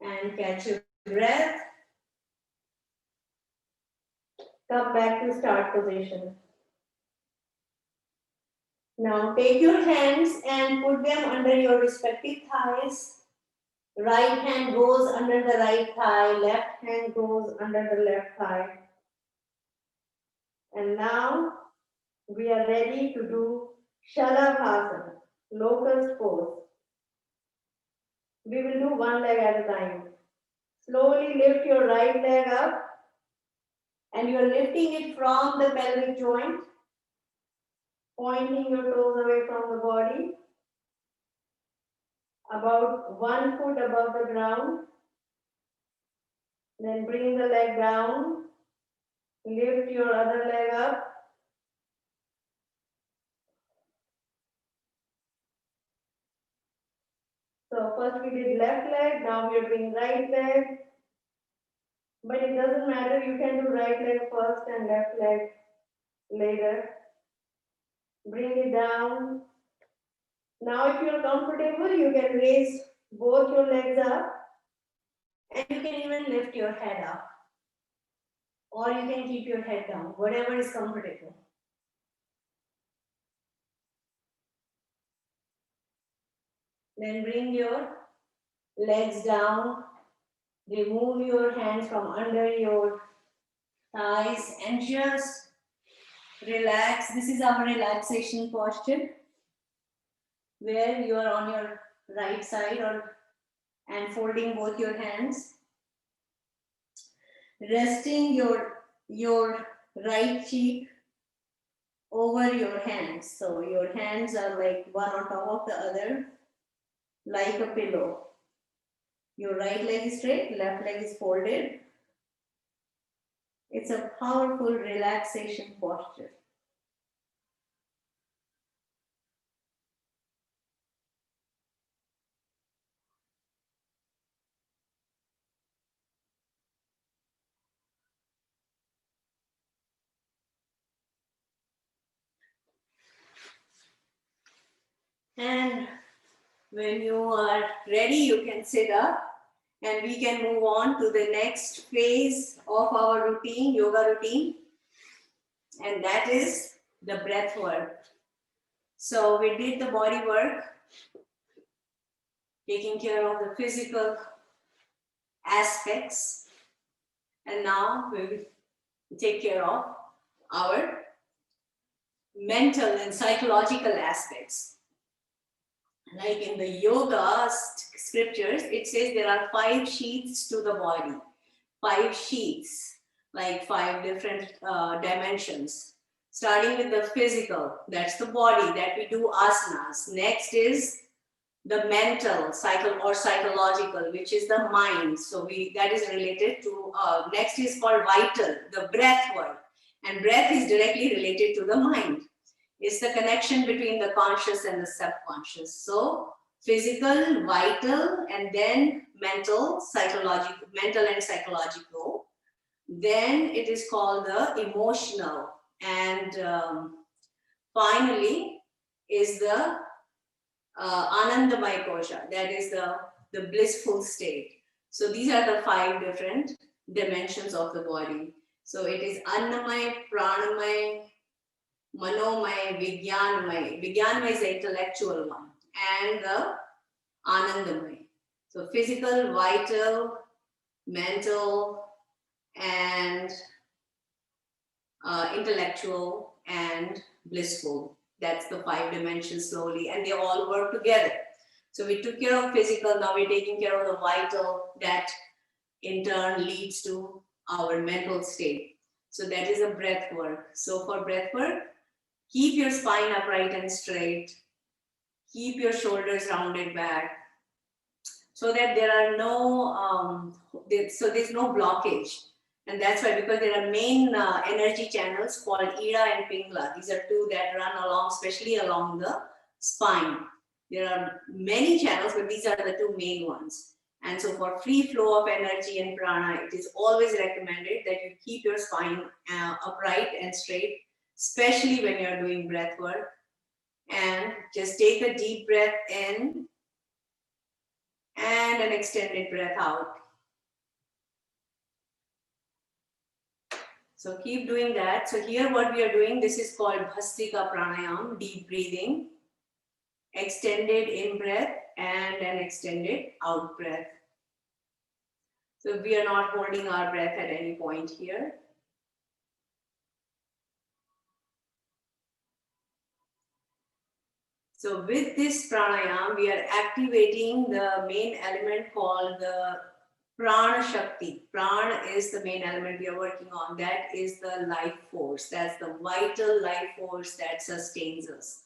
and catch your breath. Come back to start position. Now take your hands and put them under your respective thighs. Right hand goes under the right thigh, left hand goes under the left thigh. And now we are ready to do Shalabhasana, locust pose. We will do one leg at a time. Slowly lift your right leg up and you are lifting it from the pelvic joint, pointing your toes away from the body, about 1 foot above the ground. Then bring the leg down, lift your other leg up. So first we did left leg, now we are doing right leg. But it doesn't matter, you can do right leg first and left leg later. Bring it down. Now if you are comfortable, you can raise both your legs up and you can even lift your head up. Or you can keep your head down, whatever is comfortable. Then bring your legs down. Remove your hands from under your thighs and just relax. This is our relaxation posture where you are on your right side and folding both your hands. Resting your right cheek over your hands. So your hands are like one on top of the other, like a pillow. Your right leg is straight, left leg is folded. It's a powerful relaxation posture. And when you are ready, you can sit up and we can move on to the next phase of our routine, yoga routine. And that is the breath work. So we did the body work, taking care of the physical aspects, and now we will take care of our mental and psychological aspects. Like in the yoga scriptures, it says there are 5 sheaths to the body. 5 sheaths, like 5 different dimensions. Starting with the physical, that's the body that we do asanas. Next is the mental, psychological, which is the mind. So that is related to, next is called vital, the breath work. And breath is directly related to the mind. It's the connection between the conscious and the subconscious. So physical, vital, and then mental, mental and psychological. Then it is called the emotional. And finally is the Anandamaya Kosha, that is the blissful state. So these are the 5 different dimensions of the body. So it is Annamaya, Pranamaya, Manomaya, Vijnanamaya. Vijnanamaya is the intellectual one, and the Anandamaya. So physical, vital, mental, and intellectual, and blissful. That's the 5 dimensions slowly, and they all work together. So we took care of physical, now we're taking care of the vital, that in turn leads to our mental state. So that is a breath work. So for breath work, keep your spine upright and straight. Keep your shoulders rounded back so that there are no, so there's no blockage. And that's why, because there are main energy channels called Ida and Pingla. These are 2 that run along, especially along the spine. There are many channels, but these are the 2 main ones. And so for free flow of energy and prana, it is always recommended that you keep your spine upright and straight, especially when you're doing breath work. And just take a deep breath in and an extended breath out. So keep doing that. So here what we are doing, this is called Bhastrika Pranayam, deep breathing, extended in breath and an extended out breath. So we are not holding our breath at any point here. So with this pranayam, we are activating the main element called the Prana Shakti. Prana is the main element we are working on. That is the life force. That's the vital life force that sustains us.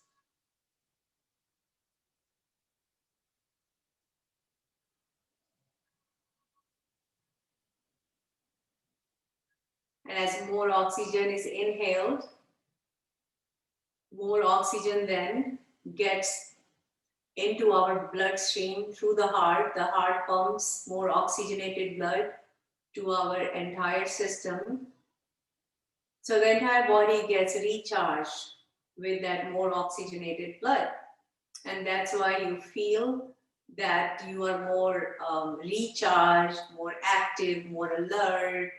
And as more oxygen is inhaled, more oxygen then gets into our bloodstream through the heart. The heart pumps more oxygenated blood to our entire system. So the entire body gets recharged with that more oxygenated blood. And that's why you feel that you are more recharged, more active, more alert.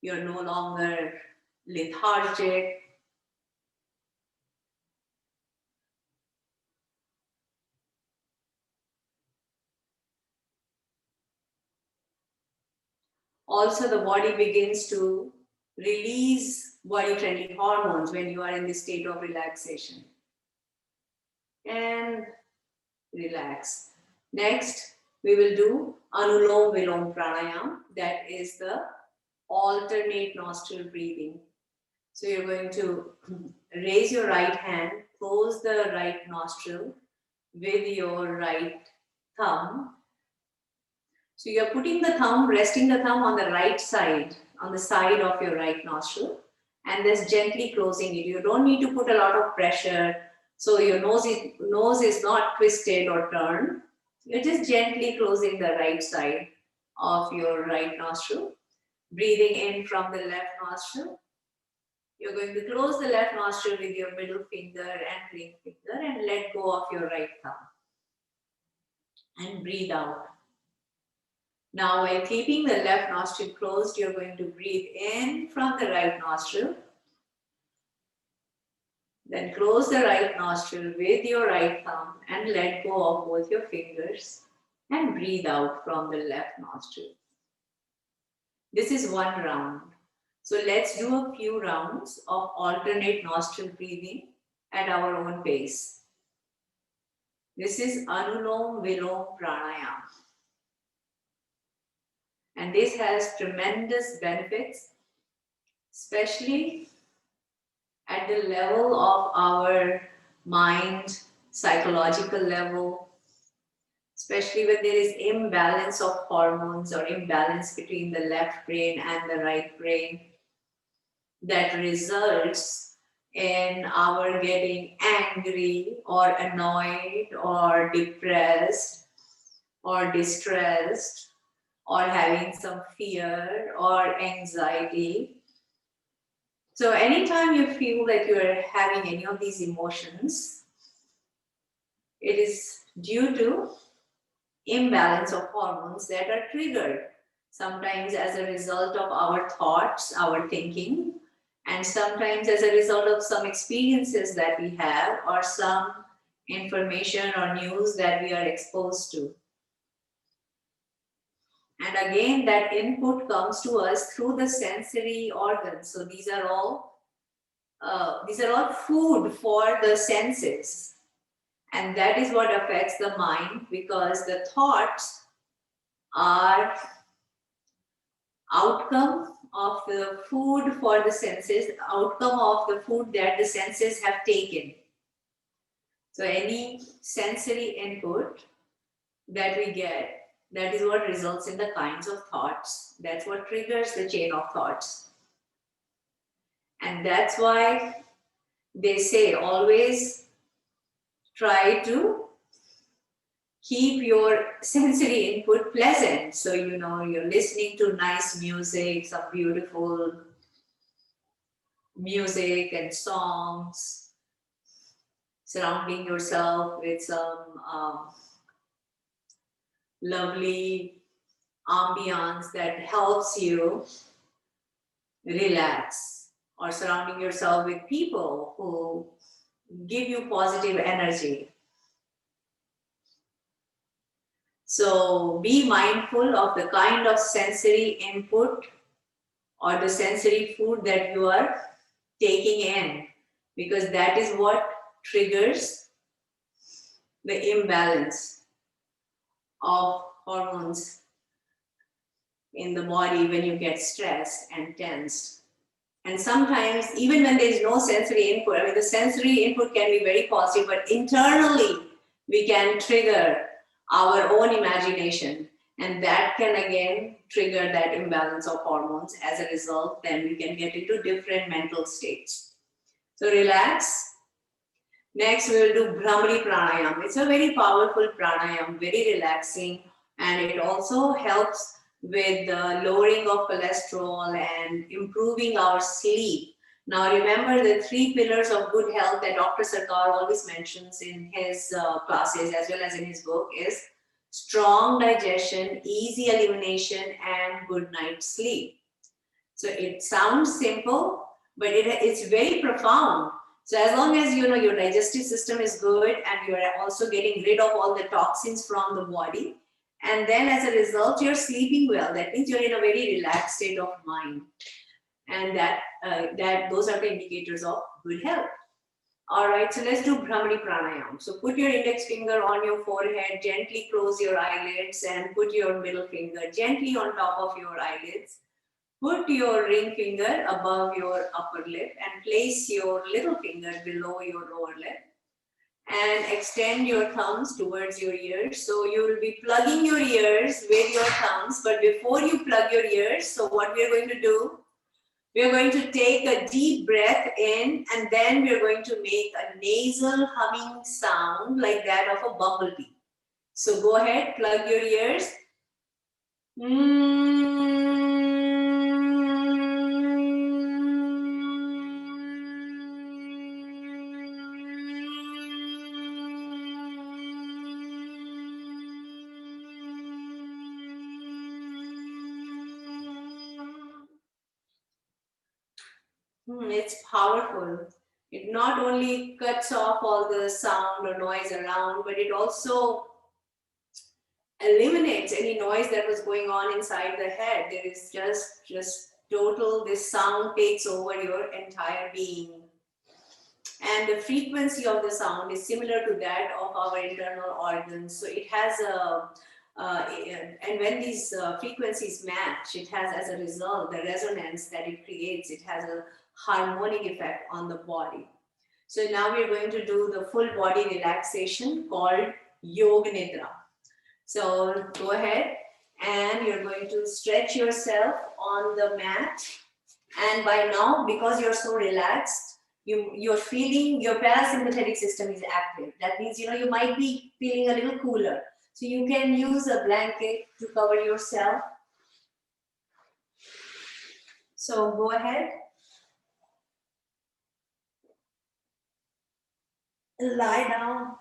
You're no longer lethargic. Also, the body begins to release body-friendly hormones when you are in this state of relaxation. And relax. Next, we will do Anulom Vilom Pranayam. That is the alternate nostril breathing. So you're going to raise your right hand, close the right nostril with your right thumb. So you're putting the thumb, resting the thumb on the right side, on the side of your right nostril, and just gently closing it. You don't need to put a lot of pressure, so your nose is not twisted or turned. You're just gently closing the right side of your right nostril, breathing in from the left nostril. You're going to close the left nostril with your middle finger and ring finger and let go of your right thumb. And breathe out. Now, while keeping the left nostril closed, you're going to breathe in from the right nostril. Then close the right nostril with your right thumb and let go of both your fingers and breathe out from the left nostril. This is one round. So let's do a few rounds of alternate nostril breathing at our own pace. This is Anulom Vilom Pranayama. And this has tremendous benefits, especially at the level of our mind, psychological level, especially when there is imbalance of hormones or imbalance between the left brain and the right brain that results in our getting angry or annoyed or depressed or distressed or having some fear or anxiety. So anytime you feel that you are having any of these emotions, it is due to imbalance of hormones that are triggered, sometimes as a result of our thoughts, our thinking, and sometimes as a result of some experiences that we have or some information or news that we are exposed to. And again, that input comes to us through the sensory organs. So these are all food for the senses, and that is what affects the mind, because the thoughts are outcome of the food for the senses, outcome of the food that the senses have taken. So any sensory input that we get, that is what results in the kinds of thoughts. That's what triggers the chain of thoughts. And that's why they say always try to keep your sensory input pleasant. So, you're listening to nice music, some beautiful music and songs, surrounding yourself with some lovely ambience that helps you relax, or surrounding yourself with people who give you positive energy. So be mindful of the kind of sensory input or the sensory food that you are taking in, because that is what triggers the imbalance of hormones in the body when you get stressed and tensed. And sometimes, even when there is no sensory input, the sensory input can be very positive, but internally we can trigger our own imagination, and that can again trigger that imbalance of hormones. As a result, then we can get into different mental states. So relax. Next, we will do Bhramari Pranayam. It's a very powerful pranayam, very relaxing, and it also helps with the lowering of cholesterol and improving our sleep. Now, remember the 3 pillars of good health that Dr. Sarkar always mentions in his classes as well as in his book is strong digestion, easy elimination, and good night sleep. So it sounds simple, but it's very profound. So as long as your digestive system is good and you're also getting rid of all the toxins from the body, and then as a result you're sleeping well, that means you're in a very relaxed state of mind, and that those are the indicators of good health. All right, so let's do Bhramari Pranayam. So put your index finger on your forehead, gently close your eyelids, and put your middle finger gently on top of your eyelids. Put your ring finger above your upper lip and place your little finger below your lower lip, and extend your thumbs towards your ears. So you will be plugging your ears with your thumbs, but before you plug your ears, so what we are going to do, we are going to take a deep breath in, and then we are going to make a nasal humming sound like that of a bumblebee. So go ahead, plug your ears. It's powerful. It not only cuts off all the sound or noise around, but it also eliminates any noise that was going on inside the head. There is just total, this sound takes over your entire being. And the frequency of the sound is similar to that of our internal organs. So it has and when these frequencies match, it has as a result the resonance that it creates, it has a harmonic effect on the body. So now we're going to do the full body relaxation called Yoga Nidra. So go ahead and you're going to stretch yourself on the mat. And by now, because you're so relaxed, you're feeling your parasympathetic system is active. That means, you might be feeling a little cooler. So you can use a blanket to cover yourself. So go ahead. Lie down.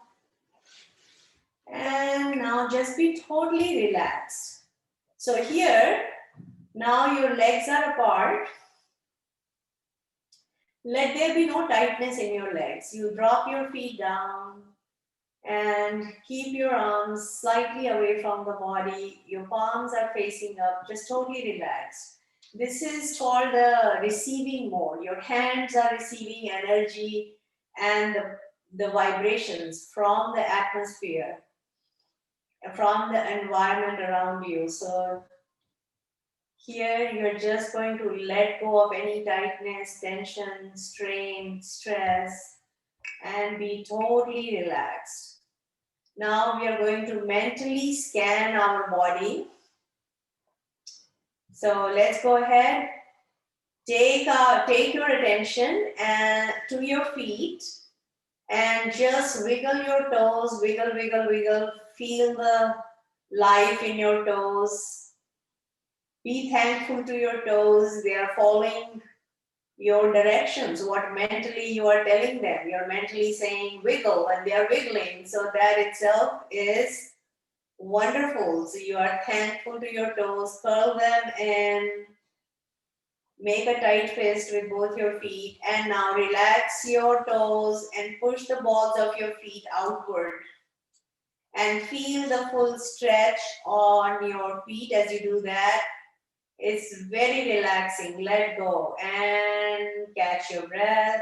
And now just be totally relaxed. So here, now your legs are apart. Let there be no tightness in your legs. You drop your feet down and keep your arms slightly away from the body. Your palms are facing up, just totally relaxed. This is called the receiving mode. Your hands are receiving energy and the vibrations from the atmosphere, from the environment around you. So here you're just going to let go of any tightness, tension, strain, stress, and be totally relaxed. Now we are going to mentally scan our body. So let's go ahead. Take your attention to your feet and just wiggle your toes, wiggle, wiggle, wiggle. Feel the life in your toes. Be thankful to your toes. They are following your directions, what mentally you are telling them. You're mentally saying wiggle and they are wiggling. So that itself is wonderful. So you are thankful to your toes. Curl them and make a tight fist with both your feet. And now relax your toes and push the balls of your feet outward. And feel the full stretch on your feet as you do that. It's very relaxing. Let go and catch your breath.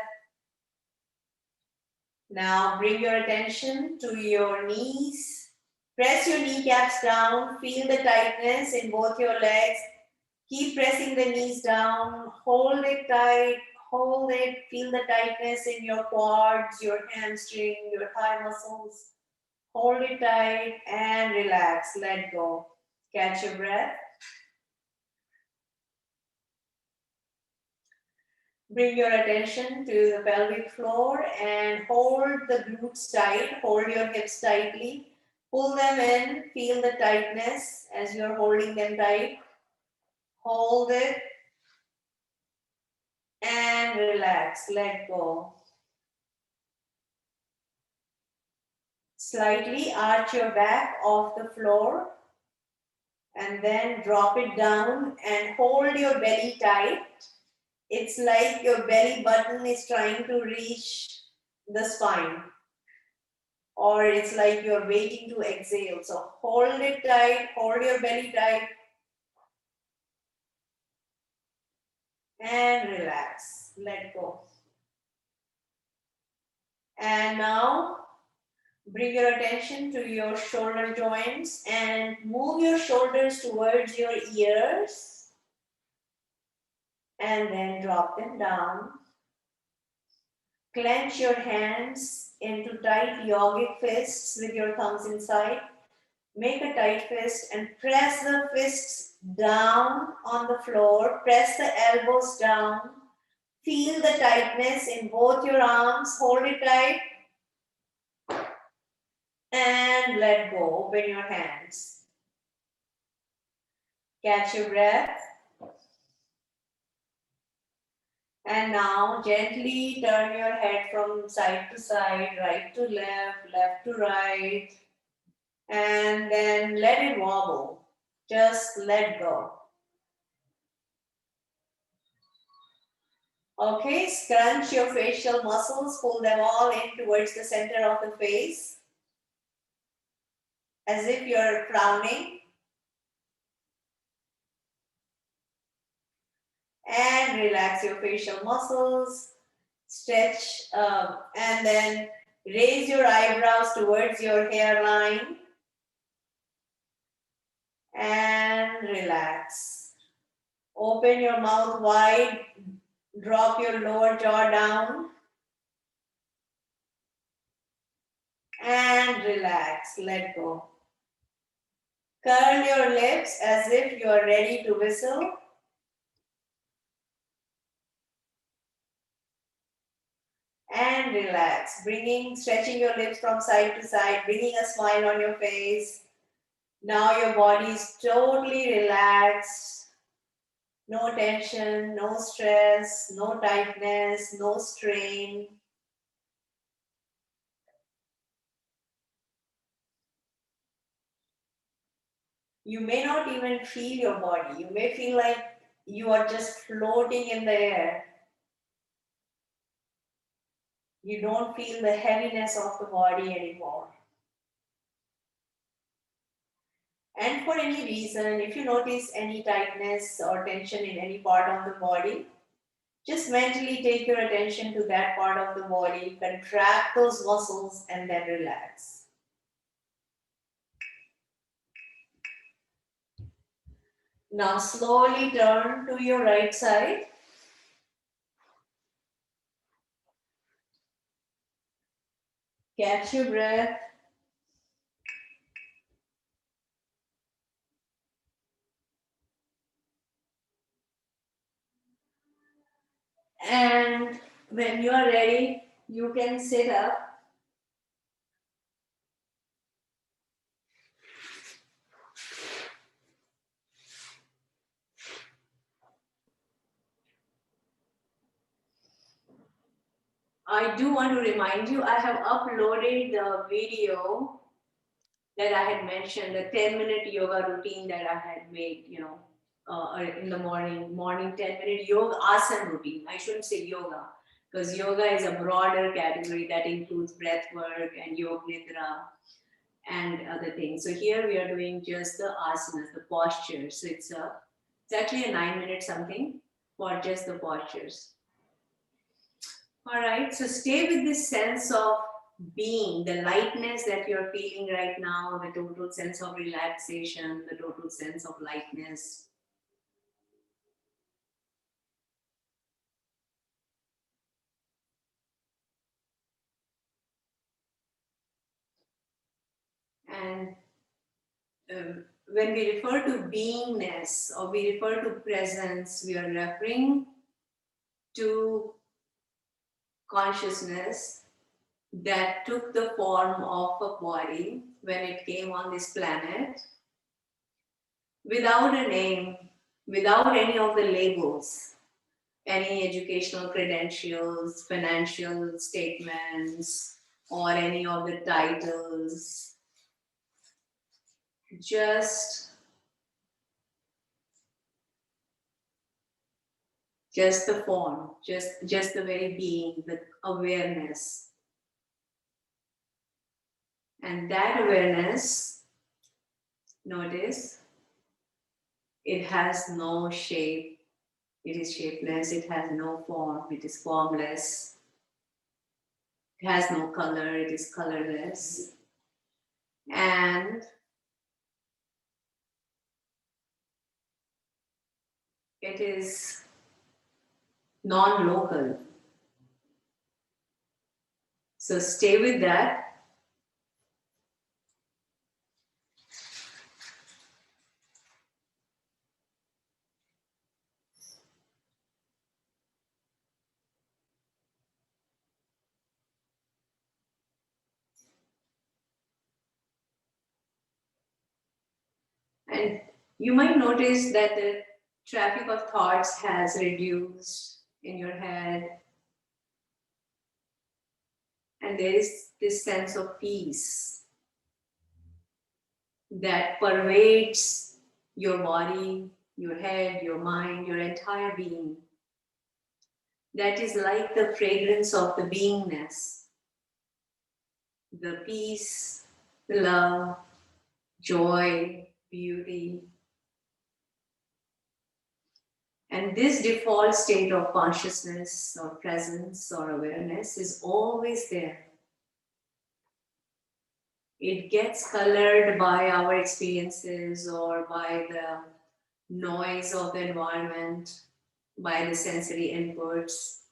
Now bring your attention to your knees. Press your kneecaps down. Feel the tightness in both your legs. Keep pressing the knees down. Hold it tight. Hold it. Feel the tightness in your quads, your hamstring, your thigh muscles. Hold it tight and relax. Let go. Catch your breath. Bring your attention to the pelvic floor and hold the glutes tight. Hold your hips tightly. Pull them in. Feel the tightness as you're holding them tight. Hold it and relax. Let go. Slightly arch your back off the floor and then drop it down and hold your belly tight. It's like your belly button is trying to reach the spine, or it's like you're waiting to exhale. So hold it tight, hold your belly tight, and relax. Let go. And now bring your attention to your shoulder joints and move your shoulders towards your ears. And then drop them down. Clench your hands into tight yogic fists with your thumbs inside. Make a tight fist and press the fists down on the floor. Press the elbows down. Feel the tightness in both your arms. Hold it tight. And let go. Open your hands. Catch your breath. And now gently turn your head from side to side, right to left, left to right. And then let it wobble. Just let go. Okay, scrunch your facial muscles, pull them all in towards the center of the face, as if you're frowning. And relax your facial muscles, stretch, and then raise your eyebrows towards your hairline and relax. Open your mouth wide, drop your lower jaw down and relax, let go. Curl your lips as if you are ready to whistle. And relax, stretching your lips from side to side, bringing a smile on your face. Now your body is totally relaxed. No tension, no stress, no tightness, no strain. You may not even feel your body. You may feel like you are just floating in the air. You don't feel the heaviness of the body anymore. And for any reason, if you notice any tightness or tension in any part of the body, just mentally take your attention to that part of the body, contract those muscles, and then relax. Now slowly turn to your right side. Catch your breath. And when you are ready, you can sit up. I do want to remind you, I have uploaded the video that I had mentioned, the 10-minute yoga routine that I had made, in the morning 10-minute yoga asana routine. I shouldn't say yoga, because yoga is a broader category that includes breath work and yoga nidra and other things. So here we are doing just the asanas, the postures. So it's actually a 9-minute something for just the postures. All right, so stay with this sense of being, the lightness that you're feeling right now, the total sense of relaxation, the total sense of lightness. And when we refer to beingness or we refer to presence, we are referring to consciousness that took the form of a body when it came on this planet without a name, without any of the labels, any educational credentials, financial statements, or any of the titles. Just the form, just the very being, the awareness. And that awareness, notice, it has no shape, it is shapeless, it has no form, it is formless, it has no color, it is colorless. And it is non-local. So stay with that. And you might notice that the traffic of thoughts has reduced in your head. And there is this sense of peace that pervades your body, your head, your mind, your entire being. that is like the fragrance of the beingness, the peace, the love, joy, beauty. And this default state of consciousness or presence or awareness is always there. It gets colored by our experiences or by the noise of the environment, by the sensory inputs,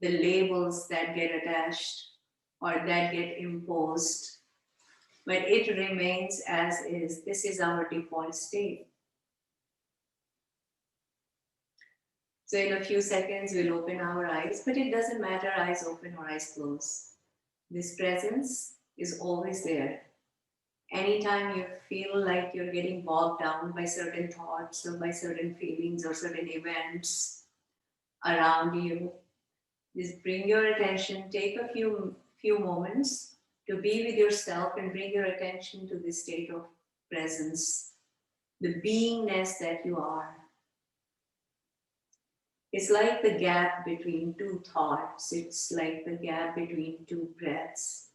the labels that get attached or that get imposed. But it remains as is. This is our default state. So in a few seconds, we'll open our eyes, but it doesn't matter eyes open or eyes closed. This presence is always there. Anytime you feel like you're getting bogged down by certain thoughts or by certain feelings or certain events around you, just bring your attention, take a few moments to be with yourself and bring your attention to this state of presence, the beingness that you are. It's like the gap between two thoughts. It's like the gap between two breaths.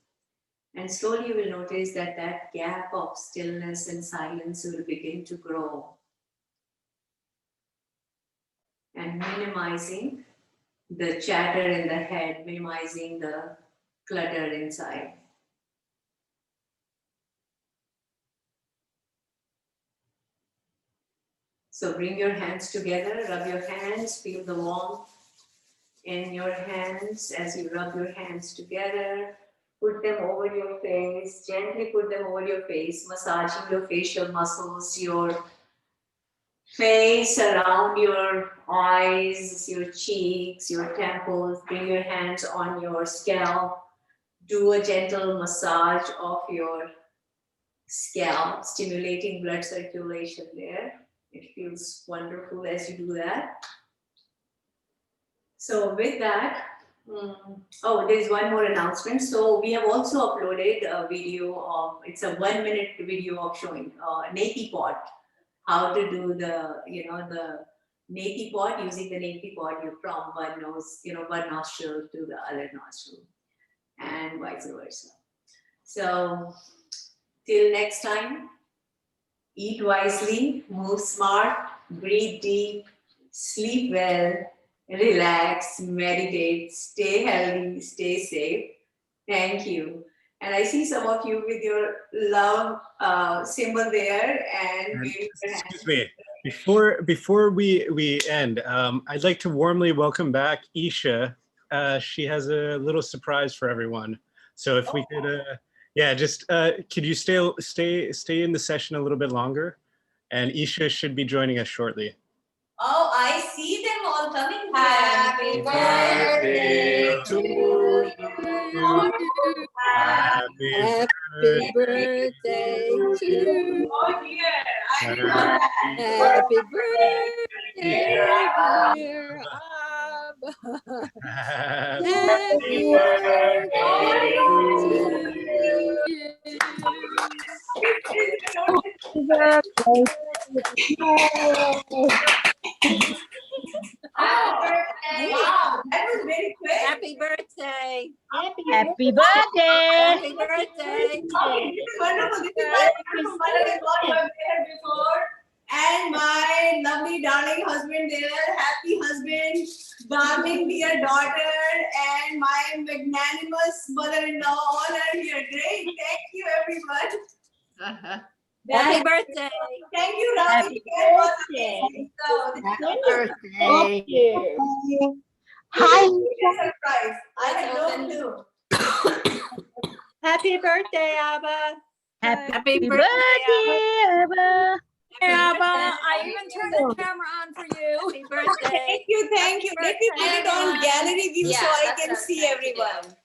And slowly you will notice that that gap of stillness and silence will begin to grow. And minimizing the chatter in the head, minimizing the clutter inside. So bring your hands together, rub your hands, feel the warmth in your hands as you rub your hands together. Put them over your face, gently put them over your face, massaging your facial muscles, your face, around your eyes, your cheeks, your temples. Bring your hands on your scalp. Do a gentle massage of your scalp, stimulating blood circulation there. It feels wonderful as you do that. So with that, oh, there's one more announcement. So we have also uploaded a video of, it's a 1-minute video of showing neti pot, how to do the, the neti pot, using the neti pot from one nose, one nostril to the other nostril and vice versa. So till next time, eat wisely, move smart, breathe deep, sleep well, relax, meditate, stay healthy, stay safe. Thank you. And I see some of you with your love symbol there and waving your hands. Excuse me. Before we end, I'd like to warmly welcome back Isha. She has a little surprise for everyone. So if we could, yeah, just could you stay in the session a little bit longer? And Isha should be joining us shortly. Oh, I see them all coming. Happy birthday to you. Happy birthday to you. Oh dear. Happy birthday, dear Abha. Happy birthday to you. Wow, that was very quick. Happy birthday. Happy birthday! Happy birthday. Oh, this is wonderful. This is my wonderful mother in law who I've met before. And my lovely darling husband there, happy husband, darling dear daughter, and my magnanimous mother-in-law, all are here. Great. Thank you, everyone. Happy birthday. Thank you, Ravi. Happy birthday. So, Happy birthday! hi. Surprise. I had no clue. Happy birthday, Abha. Happy birthday, Abha! Hey, Abha, I even turned the camera on for you. Happy birthday. Thank you. Let me put it on gallery view so I can see everyone.